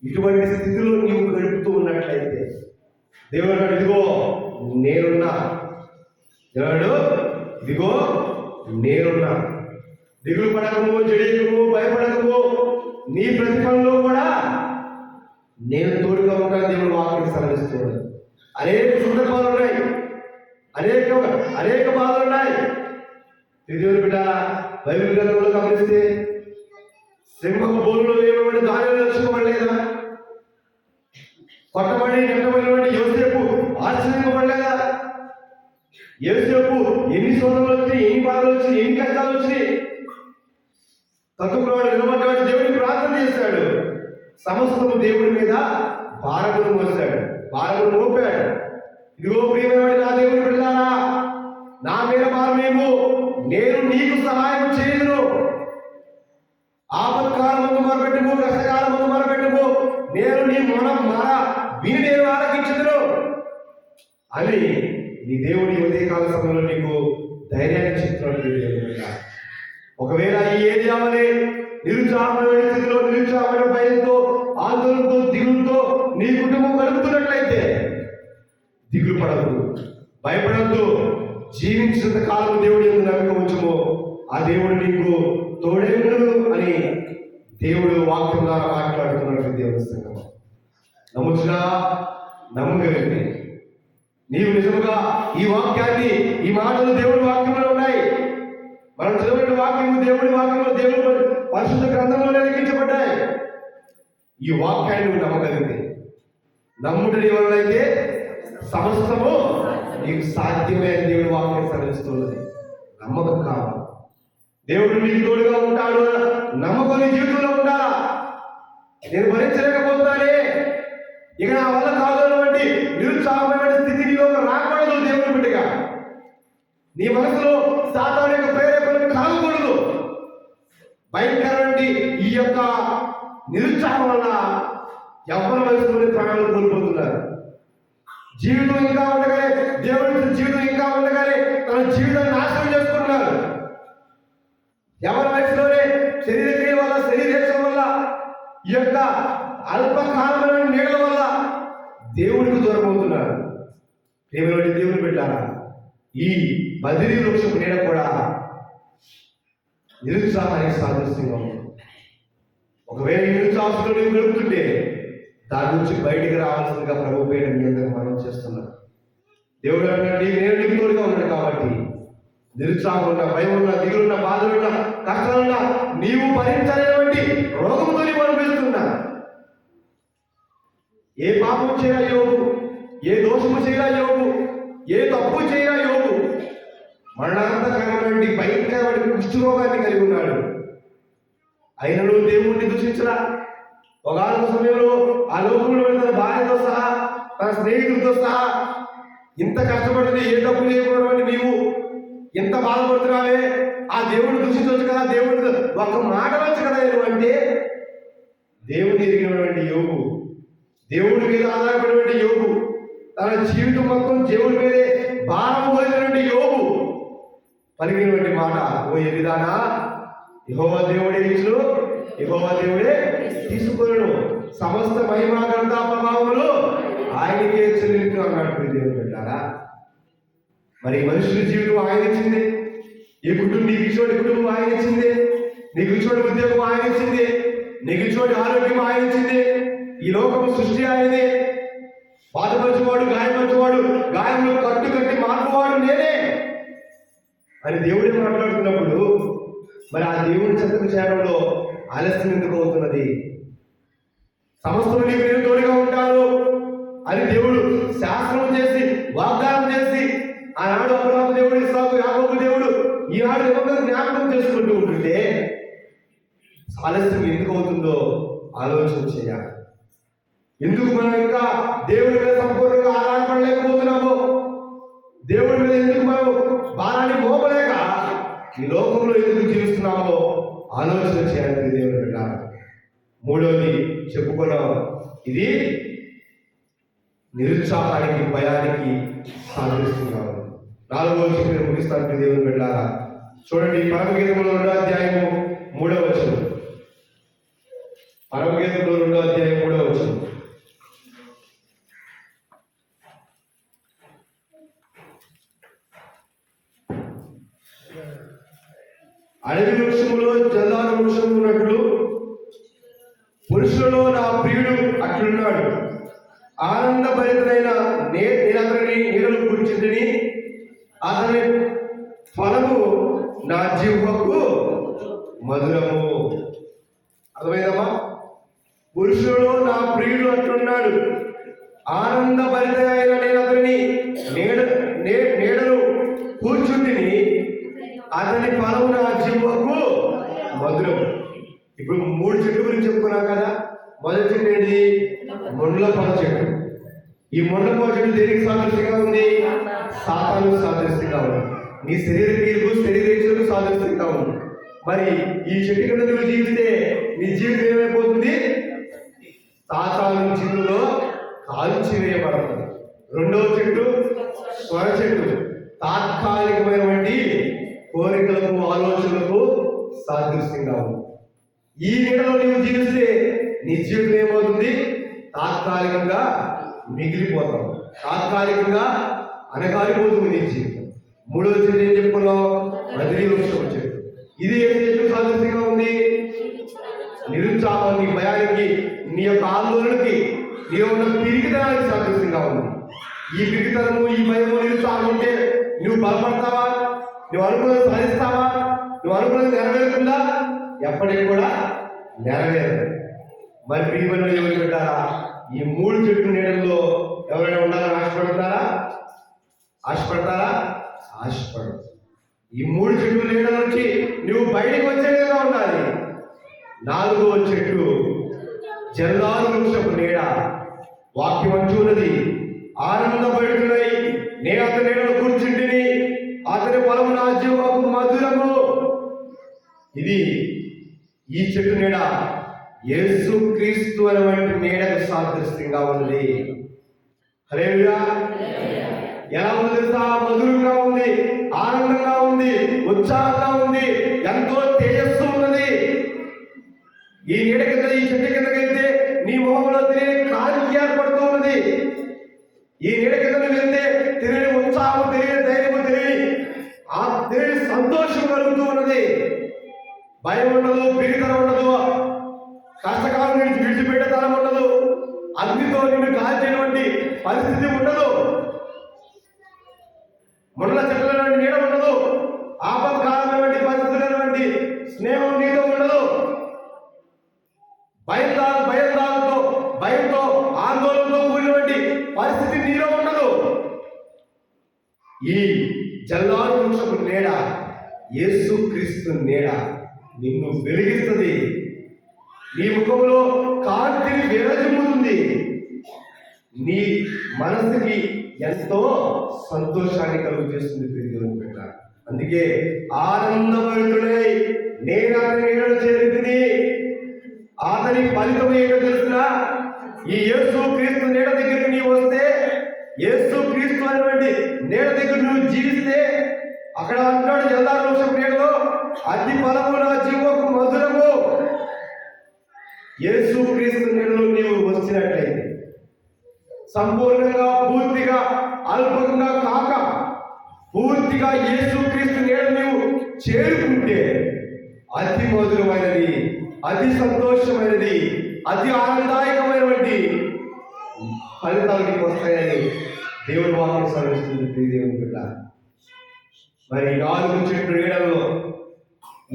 S2: ఇటువంటి స్థితిలో నీవు గడుపుతూ ఉన్నట్లయితే దేవుడు ఇదిగో నేనున్నా, దేవుడు ఇదిగో నేనున్నా, దిగులు పడకము, జడియకము, భయపడకము, నీ ప్రతిఫలంలో కూడా నేను తోడుగా ఉంటాను. దేవుడు వాక్యం సరళిస్తున్నాడు. అనేక సందర్భాలు ఉన్నాయి, అనేక బాధలు ఉన్నాయి. దేవుని బిడ్డ బైబిల్ గ్రంథంలో గమనిస్తే సింహపు బోరులో వేయబడి దానిలో రక్షింపబడలేదా? కొట్టబడి నెట్టబడినటువంటి యోసేపు ఆశ్చర్యపడలేదా? యోసేపు ఎన్ని శోధనలు వచ్చినాయి, ఎన్ని బాధలు వచ్చినాయి, ఎన్ని కష్టాలు వచ్చినాయి, తక్కువవాడు నిలబడ్డాడు, దేవుడికి ప్రార్థన చేశాడు, సమస్తము దేవుడి మీద భారమును మోసాడు, భారమును మోపాడు. ఇదిగో ప్రియమైనవాడు నా దేవుని బిడ్డలారా, నా మీద భారమేమో, నేను నీకు సహాయం చేయను. ఆపత్కాలం ముందు మొరపెట్టుకో, కష్టకాలం ముందు మొరపెట్టుకో, నేను నీ విని నేను ఆలకించదును అని నీ దేవుడి ఉదయకాల సమయంలో నీకు ధైర్యాన్ని చెప్తున్నాడు. ఒకవేళ ఈ ఏలియా వలె నిరుత్సాహమైన స్థితిలో, నిరుత్సాహమైన భయంతో, ఆందోళనతో, దిగులతో నీ కుటుంబం గడుపుతున్నట్లయితే దిగులు పడద్దు, భయపడద్దు. జీవించినంత కాలం దేవుడు ఎందుకు నమ్మకం ఉంచుకో, ఆ దేవుడు నీకు తోడేవుడు అని దేవుడు వాక్యం ద్వారా మాట్లాడుతున్నాడు. దేవుని సంగమం నమ్ముచున్నా, నమ్మగలిగితే నీవు నిజముగా ఈ వాక్యాన్ని, ఈ మాటలు దేవుడి వాక్యంలో ఉన్నాయి. మనం చదివిన వాక్యము దేవుడి వాక్యంలో, దేవుడు పరిశుద్ధ గ్రంథంలోనే లిఖించబడ్డాయి. ఈ వాక్యాన్ని నువ్వు నమ్మగలిగితే, నమ్ముటని వలనైతే సమస్తము నీకు సాధ్యమే అని దేవుడి వాక్యం సరిస్తున్నది. నమ్మకం కావాలి. దేవుడు నీకు తోడుగా ఉంటాడు, నమ్మకం నీ జీవితంలో ఉండాలా. నేను భరించలేకపోతున్నానే, ఇక నా వల్ల కాదు అన్నటువంటి నిరుత్సాహమైన స్థితి నీలోకి రాకూడదు. దేవుని బిడ్డగా నీ మనసులో సాతాను యొక్క ప్రేరేపణలు కలగకూడదు. భయంకరమైన ఈ యొక్క నిరుత్సాహం వల్ల యవ్వన వయసులోనే ప్రాణాలు కోల్పోతున్నారు. జీవితం ఇంకా ఉండగానే, దేవుడి జీవితం ఇంకా ఉండగానే తన జీవితాన్ని నాశనం చేసుకుంటున్నారు. ఎవరి వయసులోనే శరీర క్రియ వల్ల, శరీరేక్షణ వల్ల, ఈ యొక్క అల్పకాలమైన నీడల వల్ల దేవుడికి దూరం అవుతున్నారు. ప్రియమైన దేవుని పెట్టారా, ఈ బదిలీ వృక్షపు నీడ కూడా నిరుత్సాహానికి సాదృశ్యంగా ఉంది. ఒకవేళ ఈ నిరుత్సాహంలో నీవు గడుపుతుంటే దాని నుంచి బయటికి రావాల్సిందిగా ప్రభు పేరు మీ అందరూ మనం చేస్తున్నాం. దేవుడు అంటే నేను నీకు తోడుగా ఉన్నాడు కాబట్టి నిరుత్సాహం ఉన్న, భయం ఉన్న, దిగులున్న, బాధలున్న, కష్టాలున్నా నీవు భరించలేనటువంటి రోగంతో నీవు అనిపిస్తున్నా. ఏ పాపం చేయా యోగు, ఏ దోషము చేయా యోగు, ఏ తప్పు చేయా యోగు మరణాంతకరమైన భయంకరమైన కుష్ఠరోగాన్ని కలిగి ఉన్నాడు. అయినను దేవుణ్ణి దూషించరా. ఒకనొక సమయంలో ఆ లోకంలో తన భార్యతో సహా, తన స్నేహితులతో సహా ఇంత కష్టపడింది, ఏ తప్పు చేయకూడదు నీవు ఎంత బాధపడుతున్నావే, ఆ దేవుడిని దూషించవచ్చు కదా, దేవుడి ఒక మాట వచ్చు కదా అంటే దేవుని ఎరిగినటువంటి యోగు, దేవుడి మీద ఆధారపడినటువంటి యోగు, తన జీవితం మొత్తం దేవుడి మీదే భారం పోయినటువంటి యోగు పలికినటువంటి మాట, ఓ ఎరిదానా యెహోవా దేవుడే ఇచ్చును, యెహోవా దేవుడే తీసుకొనును, సమస్త మహిమా ఘనత ప్రభావములు ఆయనకే చెల్లించు అన్నట్టు దేవుడు పెట్టారా. మరి మనుషుల జీవితం ఆయన ఇచ్చింది, ఈ కుటుంబం నీకు ఇచ్చోటి కుటుంబం ఆయన ఇచ్చింది, నీకు ఇచ్చోటి ఉద్యోగం ఆయన ఇచ్చింది, నీకు ఇచ్చోటి ఆరోగ్యం ఆయన ఇచ్చింది, ఈ లోకము సృష్టి ఆయనే, బాధపరచువాడు, గాయపరచువాడు, గాయములు కట్టు కట్టి మార్పువాడు నేనే అని దేవుడే మాట్లాడుతున్నప్పుడు మరి ఆ దేవుడి చెంతకు చేరడంలో ఆలస్యం ఎందుకు అవుతున్నది? సమస్తం నీకు నేను తోడుగా ఉంటాను అని దేవుడు శాస్త్రం చేసి, వాగ్దానం చేసి, ఆనాడు అబ్రహాము దేవుడు, ఇస్సాకు, యాకోబు దేవుడు ఈనాడు ఎవరు జ్ఞాపకం చేసుకుంటూ ఉంటుంటే ఆలస్యం ఎందుకు అవుతుందో ఆలోచన చేయాలి. ఎందుకు మనం ఇంకా దేవుడి మీద సంపూర్ణంగా ఆధారపడలేకపోతున్నామో, దేవుడి మీద ఎందుకు మనం భారాన్ని మోపలేక ఈ లోకంలో ఎందుకు జీవిస్తున్నామో ఆలోచన చేయాలి దేవుడు పెట్టాలి. మూడవది చెప్పుకున్నాం, ఇది నిరుత్సాహానికి, భయానికి సాధిస్తున్నాము. నాలుగవ చెప్పిన ముగిస్తానికి దేవుని పెట్టారా. చూడండి, పరమగీతంలో 2వ అధ్యాయము 3వ వచనం. పరమగీతంలో 2వ అధ్యాయం 3వ వచనం. అడవి వృక్షములో జల్లారు వృక్షం ఉన్నట్లు పురుషులలో నా ప్రియుడు అట్లున్నాడు. ఆనందభరితమైన నేనతని నీడలు కూర్చుంటిని, అతని ఫలము నా జిహ్వకు మధురము. అర్థమైందమ్మా? పురుషులలో నా ప్రియుడు అట్లున్నాడు, ఆనందభరితమైన నేనతని నీడలు కూర్చుంటిని, అతని ఫలము నా జిహ్వకు మధురం. ఇప్పుడు 3 చెట్టు గురించి చెప్పుకున్నాం కదా. మొదటి చెట్టు ఏంటి? ముండ్లపొద చెట్టు. ఈ ముండ్లపొద చెట్టు దేనికి సాదృశ్యంగా ఉంది? సాతానుకు సాదృశ్యంగా ఉంది. నీ శరీర క్రియలకు, శరీరేక్షలకు సాదృశ్యంగా ఉంది. మరి ఈ చెట్టు కింద నువ్వు జీవిస్తే నీ జీవితం ఏమైపోతుంది? సాతాను చిన్నులో కాల్చి వేయబడుతుంది. రెండవ చెట్టు స్వర చెట్టు, తాత్కాలికమైనటువంటి కోరికలకు, ఆలోచనలకు సాదృశ్యంగా ఉంది. ఈ నీడలో నీవు జీవిస్తే నీ జీవితం ఏమవుతుంది? తాత్కాలికంగా మిగిలిపోతావు, తాత్కాలికంగా అనగాలిపోతుంది నీ జీవితం. మూడవ చెట్టు ఏం చెప్పుకున్నావు? బదిలీ వృక్షం చెట్టు. ఇది ఏ చెట్టు సాదృశ్యంగా ఉంది? నిరుత్సాహానికి, భయానికి, నీ యొక్క ఆందోళనకి, నీ ఉన్న పిరికితనానికి సాదృశ్యంగా ఉంది. ఈ పిరికితనము, ఈ భయము, నిరుత్సాహం ఉంటే నువ్వు బలపడతావా? నువ్వు అనుకున్నది సాధిస్తావా? నువ్వు అనుకున్నది నెరవేరుతుందా? ఎప్పటికి కూడా నెరవేరదు. మరి ప్రియమైన ఎవరు పెట్టారా? ఈ 3 చెట్టు నీడల్లో ఎవరైనా ఉండాలని ఆశపడతారా? ఆశపడతారా? ఆశపడదు. ఈ 3 చెట్టు నీడ నుంచి నువ్వు బయటకు వచ్చేలా ఉండాలి. 4వ చెట్టు జల్లారు వృక్షపు నీడ. వాక్యం అంటున్నది, ఆనందపడుతున్నై నేను అతని నీడలో కూర్చుంటిని, అతని ఫలము నా జిహ్వకు మధురము. ఇది ఈ చెట్టు నీడ యేసు క్రీస్తు అనేటువంటి నీడకు సాదృశ్యంగా ఉంది. హల్లెలూయా. ఎలా ఉంది తెలుసా? మధురంగా ఉంది, ఆనందంగా ఉంది, ఉత్సాహంగా ఉంది, ఎంతో తేజస్సు ఉన్నది. ఈ నీడ కింద, ఈ చెట్టు కిందకి వెళ్తే నీ మొహంలో తెలియని కాంతి ఏర్పడుతూ ఉన్నది. ఈ నీడ కింద నువ్వు వెళ్తే తెలియని ఉత్సాహం, తెలియని ధైర్యము, తెలియని సంతోషం కలుగుతూ ఉన్నది. భయం ఉండదు, పిరితనం ఉండదు, కష్టకాలం నుంచి విడిచిపెట్టే తరం ఉండదు, అగ్నితో నిన్ను కాల్చేటువంటి పరిస్థితి ఉండదు, ముళ్ళ చెట్ల వంటి నీడ ఉండదు, ఆపత్కాలమైనటువంటి పరిస్థితులైనటువంటి స్నేహం నీతో ఉండదు. భయంతో ఆందోళనతో కూడినటువంటి పరిస్థితి నీలో ఉండదు. ఈ జల్లారు వృక్షపు నీడ, యేసుక్రీస్తు నీడ నిన్ను వెలిగిస్తుంది. నీ ముఖంలో కాంతిని విరజిమ్ముతుంది. నీ మనసుకి ఎంతో సంతోషాన్ని కలుగు చేస్తుంది. దేవుని బిడ్డ, అందుకే ఆనందభరితుడై నేను అతని నీడను చేరుతుంది. అతని ఫలితం ఏంటో తెలుసునా? ఈ యేసు క్రీస్తు నీడ దగ్గరికి నీవు వస్తే, యేసు క్రీస్తు అనేటువంటి నీడ దగ్గర నువ్వు జీవిస్తే, అక్కడ అంటాడు జల్దారు వృక్షపు నీడలో అతి ఫలము నా జీవకు మధురము. యేసు క్రీస్తు నీడలో నీవు వచ్చినట్లయితే సంపూర్ణంగా, పూర్తిగా, అల్పంగా కాక పూర్తిగా యేసు క్రీస్తు నీడ నీవు చేరుకుంటే అతి మధురమైనది, అతి సంతోషమైనది, అతి ఆనందదాయకమైనటువంటి ఫలితాలు నీకు వస్తాయని దేవుని వాక్యం సెలవిస్తుంది. దేవుని బిడ్డ, మరి 4 చెట్ల నీడల్లో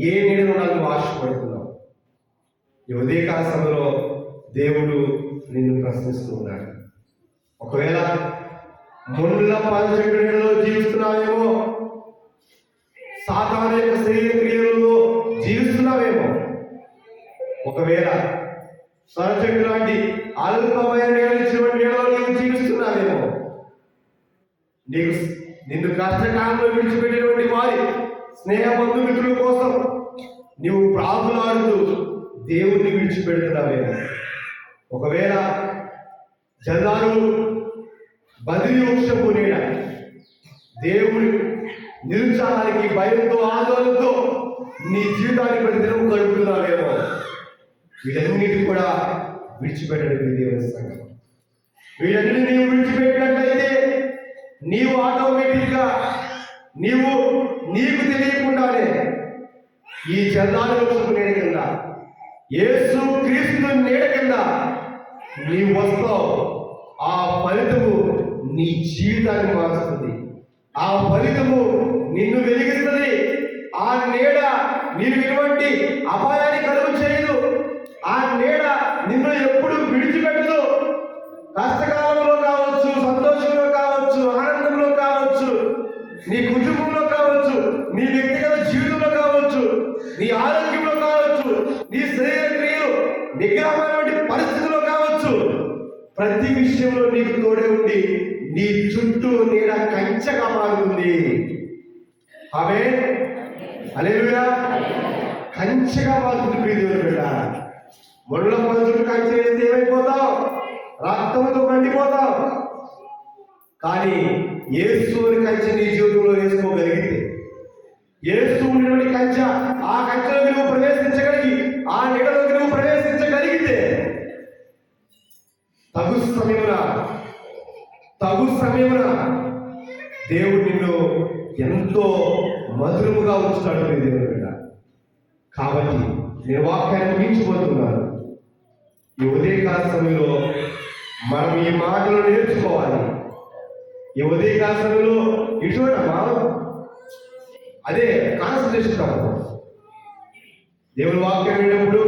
S2: ఏ నీడను నువ్వు ఆశపడుతున్నావు? ఈ ఉదయకాల సమయంలో దేవుడు నిన్ను ప్రశ్నిస్తూ ఉన్నాడు. ఒకవేళ ముళ్ళ చెట్ల నీడలో జీవిస్తున్నావేమో, సాతాను యొక్క శరీర క్రియలలో జీవిస్తున్నావేమో, ఒకవేళ సొరచెట్టు లాంటి అల్పమైన నీడలిచ్చినటువంటి నీడలో నీవు జీవిస్తున్నావేమో, నిన్ను కష్టకాలంలో విడిచిపెట్టినటువంటి వారి స్నేహ బంధుమిత్రుల కోసం నీవు ప్రార్థనలాడుతూ దేవుణ్ణి విడిచిపెడుతున్నావేమో, ఒకవేళ జల్దారు బదిలీ వృక్షపు నీడ దేవుడి నిరుత్సాహానికి, భయంతో, ఆందోళనతో నీ జీవితాన్ని ప్రతిదినం గడుపుతున్నావేమో, వీటన్నిటి కూడా విడిచిపెట్టడం దేవుని సంగం. వీటన్నిటి నీవు విడిచిపెట్టినట్లయితే నీవు ఆటోమేటిక్గా నీకు తెలియకుండానే ఈ జల్దారు వృక్షపు నీడ కింద, యేసు క్రీస్తు నీడ కింద నీవు వస్తావు. ఆ ఫలితము నీ జీవితాన్ని మారుస్తుంది. ఆ ఫలితము నిన్ను వెలిగిస్తుంది. ఆ నీడ నీవు ఎటువంటి అపాయాన్ని కలుగు చేయదు. ఆ నీడ నిన్ను ఎప్పుడు విడిచిపెట్టదు. కష్టకాలంలో కావచ్చు, సంతోషంలో కావచ్చు, ఆనందంలో కావచ్చు, నీ కుటుంబంలో కావచ్చు, నీ వ్యక్తిగత జీవితంలో కావచ్చు, నీ ఆరోగ్యంలో కావచ్చు, నీ శరీర క్రియలు నిగ్రహమైనటువంటి పరిస్థితుల్లో కావచ్చు, ప్రతి విషయంలో నీకు తోడే ఉండి నీ చుట్టూ నీడ కంచెగా మారుతుంది. ఆమేన్, హల్లెలూయా. కంచెగా మారుతుంది. దేవుని బిడ్డ, ముళ్ళ చుట్టూ కంచె వేస్తే ఏమైపోతావు? రక్తంతో పండిపోతావు. కానీ యేసుని కంచె నీ జీవితంలో వేసుకోగలిగితే, యేసు ఉన్నటువంటి కంచె, ఆ కంచెలోకి నువ్వు ప్రవేశించగలిగి, ఆ నీడలోకి నువ్వు ప్రవేశించగలిగితే తగు సమయమున దేవుడు నిన్ను ఎంతో మధురముగా ఉంచుతాడు. దేవుని బిడ్డ, కాబట్టి నేను వాక్యాన్ని ముగించబోతున్నాను. ఈ ఉదయకాల సమయంలో మనం ఈ మాటలు నేర్చుకోవాలి. ఈ ఉదయకాల సమయంలో ఇటువంటమ్మా అదే కాన్సన్ట్రేషన్ కాదు. దేవుని వాక్యం వినేటప్పుడు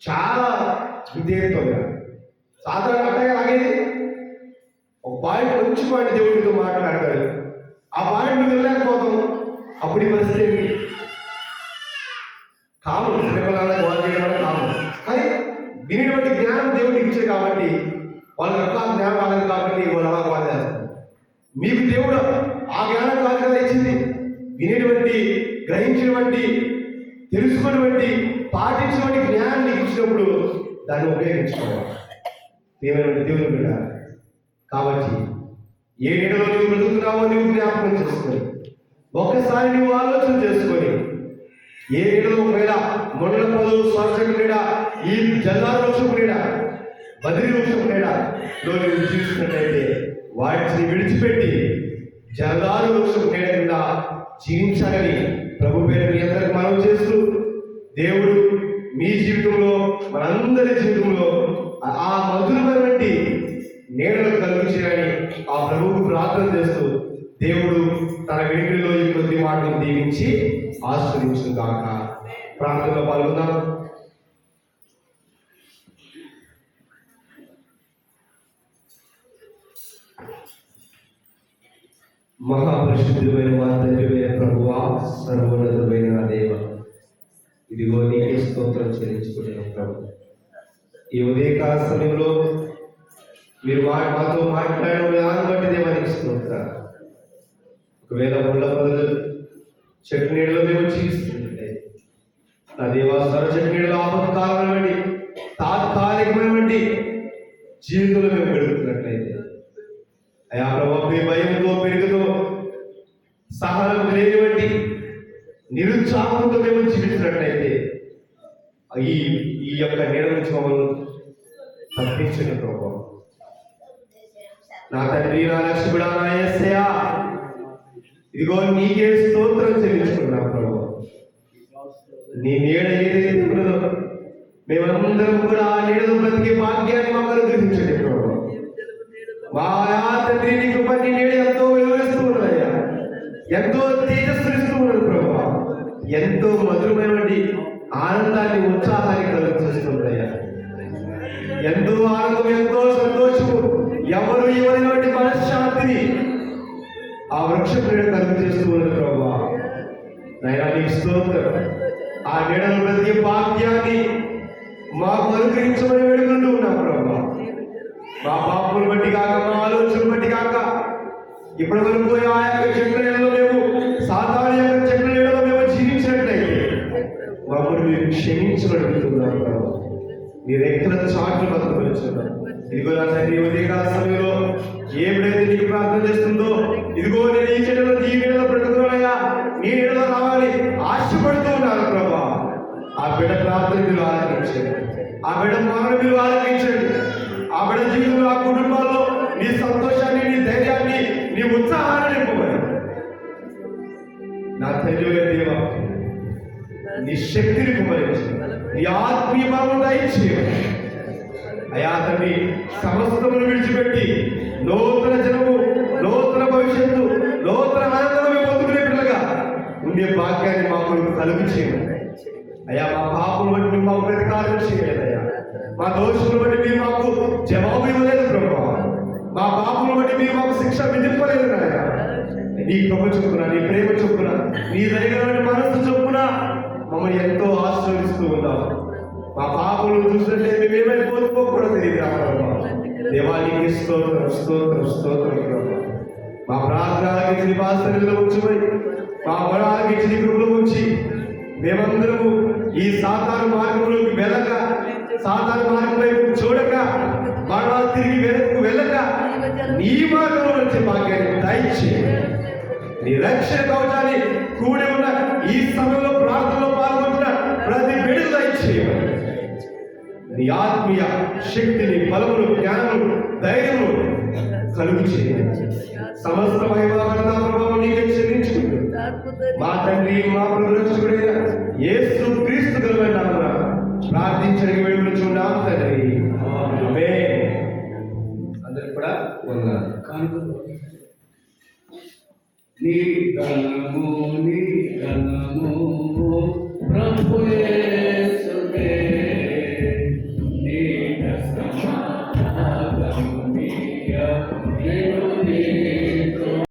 S2: చాలా విధేయతగా, సాధారణ అట్టగా ఆగేది ఒక పాయింట్, మంచి పాయింట్ దేవుడితో మాట్లాడతాడు. ఆ పాయింట్ నువ్వు వెళ్ళలేకపోతాం. అప్పుడు ఈ పరిస్థితి ఏంటి? కామన్, శ్రీమలాలకు వాళ్ళు చేయడం కామన్. కానీ వినేటువంటి జ్ఞానం దేవుడికి ఇచ్చే కాబట్టి, వాళ్ళ యొక్క జ్ఞానం వాళ్ళకి కాబట్టి వాళ్ళు అలా వాళ్ళు చేస్తారు. మీకు దేవుడు ఆ జ్ఞానం కాదు కదా ఇచ్చింది. వినేటువంటి, గ్రహించినటువంటి, తెలుసుకున్నటువంటి, పాటించినటువంటి జ్ఞానాన్ని ఇచ్చినప్పుడు దాన్ని ఉపయోగించుకోవాలి. ఏమైనా దేవుని బిడ్డ, కాబట్టి ఏ నీడలో నువ్వు బ్రతుకుతున్నావో నువ్వు జ్ఞాపకం చేసుకొని ఒక్కసారి నువ్వు ఆలోచన చేసుకొని ఏ నీడలో ఒకవేళ మొండల పొదలు స్వర్చకు నీడ, ఈ జల్లార వృక్షపు నీడ, బదిరి వృక్షపు నీడలో నువ్వు జీవిస్తున్నట్లయితే వాటిని విడిచిపెట్టి జల్లారు వృక్షపు నీడ కింద జీవించాలని ప్రభు పేరు మీ అందరికి మనం చేస్తూ దేవుడు మీ జీవితంలో మనందరి జీవితంలో ఆ మధురమైనటువంటి నీడలు కలిగించాలని ఆ ప్రభువుకు ప్రార్థన చేస్తూ దేవుడు తన వెనుకలో ఈ కొద్ది మాటలు దీవించి ఆశీర్వదించును గాక. ప్రార్థనలో పాల్గొందాం. మహాపరిశుద్ధుడైన మా తండ్రివైన ప్రభువా, సర్వోన్నతుడైన దేవ, ఇదిగో నీకే స్తోత్రం చెల్లించుకుంటున్నాం ప్రభు. ఈ ఉదయకాల సమయంలో మీరు మాతో మాట్లాడిన విధానం బట్టి దేవానికి స్తోత్రం. ఒకవేళ ముళ్ళ పొదలు చెట్టు నీడలో మేము జీవిస్తుంటే నా దేవా, స్వర చెట్టు నీడలో ఆపత్కాలమైనటువంటి తాత్కాలికమైనటువంటి జీవితంలో మేము గడుపుతున్నట్లయితే అయా ప్రభు, మీ భయంతో పెరుగుతో సహనం లేనివంటి నిరుత్సాహంతో మేము జీవిస్తున్నట్లయితే ఈ యొక్క నీడ నుంచి మమ్మల్ని తప్పించండి ప్రభు. నా తండ్రి, నా లక్ష్మిడా, నా యేసయ్యా, ఇదిగో నీకే స్తోత్రం చెల్లించుకున్నాం ప్రభు. నీ నీడ ఏదైతే ఉన్నదో మేమందరం కూడా ఆ నీడలో బ్రతికే భాగ్యాన్ని మమ్మల్ని గ్రహించండి ప్రభు. మా తండ్రి, నీ కృప నీ నీడ ఎంతో వివరిస్తూ ఉన్నదయ్యా, ఎంతో తేజస్సునిస్తూ ఉన్నది ప్రభు. ఎంతో మధురమైనటువంటి ఆనందాన్ని, ఉత్సాహాన్ని కలిగిస్తుందయ్యా. ఎంతో ఆనందం, ఎంతో సంతోషము, ఎవరు ఇవ్వలేనటువంటి మనశ్శాంతిని ఆ వృక్షం నీడ కలుగు చేస్తూ ఉన్నది ప్రభు. నాయనా, నీకు స్తోత్రం. ఆ నీడలో బ్రతికే భాగ్యాన్ని మాకు అనుగ్రహించమని వేడుకుంటూ ఉన్నాం ప్రభు. మా పాపములు బట్టి కాక, మా ఆలోచనలు బట్టి కాక, ఇప్పటి వరకు ఆ యొక్క చెట్ల నీడలో మేము, సాతాను యొక్క చెట్ల నీడలో మేము జీవించినట్లయితే మమ్మల్ని మీరు క్షమించగలుగుతున్నాం ప్రభు. మీరు ఎక్కడ చాట్లు బతుకుతున్నాం. ఇదిగో నా తండ్రి, ఉదయకాల సమయంలో ఏమిడైతే నీకు ప్రార్థన చేస్తుందో, ఇదిగో నేను ఈ చెట్టులో నీ నీడలో బ్రతుకున్నాయా, నీ నీడలో రావాలి ఆశపడుతూ ఉన్నాను ప్రభా. ఆ బిడ్డ ప్రార్థన మీరు ఆలకించండి, ఆ బిడ్డ మానవ మీరు ఆలకించండి. ఆ బిడ్డ జీవితంలో, ఆ కుటుంబాల్లో నీ సంతోషాన్ని, నీ ధైర్యాన్ని, నీ ఉత్సాహాన్ని నింపమని నా తండ్రి దేవ, నీ శక్తిని కుమరించండి, నీ ఆత్మీయ భావం దయచేయండి అయా తండ్రి. సమస్తమును విడిచిపెట్టి నూతన జనము, నూతన భవిష్యత్తు, నూతన ఆనందం పొందుకునే పిల్లగా ఉండే భాగ్యాన్ని మాకు కలుగు చేయండి అయ్యా. మా పాపం బట్టి మీరు మాకు ప్రతికారం చేయలేదు అయ్యా. మా దోషులను బట్టి మీరు మాకు జవాబు ఇవ్వలేదు ప్రభు. మా పాపములను బట్టి మీరు మాకు శిక్ష విధింపలేదు అయ్యా. నీ కృప చొప్పున, నీ ప్రేమ చొప్పున, నీ దైవమైన మనస్సు చొప్పున మమ్మల్ని ఎంతో ఆశీర్వదిస్తూ ఉన్నావు. మా పాపములు చూసినట్లయితే మేమేమైనా కోల్పోకూడదు తెలియదు దేవానికి స్తోత్రం, స్తోత్రం, స్తోత్రం ప్రభు. మా ప్రార్థనలకి నీ పాసనలో ఉంచుమని, మా బలాలకి నీ కృపలో ఉంచి మేమందరము ఈ సాతాను మార్గంలోకి వెళ్ళక, సాతాను మార్గం వైపు చూడక, మరలా తిరిగి వెనక్కు వెళ్ళక నీ మార్గంలో వచ్చే భాగ్యాన్ని దయచేయండి. నీ రక్షణ కవచాన్ని కూడి ఉన్న ఈ సమయంలో ప్రార్థనలో పాల్గొంటున్న ప్రతి బిడ్డ దయచేయమని, నీ ఆత్మీయ శక్తిని, బలమును, జ్ఞానమును, ధైర్యము కలుగు చేయండి. సమస్త మహిమానంద ప్రభావం నీకే చెల్లించుకుంటూ మా తండ్రి, మా ప్రభు రక్షకుడైన యేసు క్రీస్తు గలమైన నామమున ప్రార్థించడానికి వేడుకొనుచున్నాం తండ్రి. ఆమేన్. అందరికి కూడా వందనాలు.
S3: నీ ఘనము, నీ ఘనము ప్రభు యేసువే.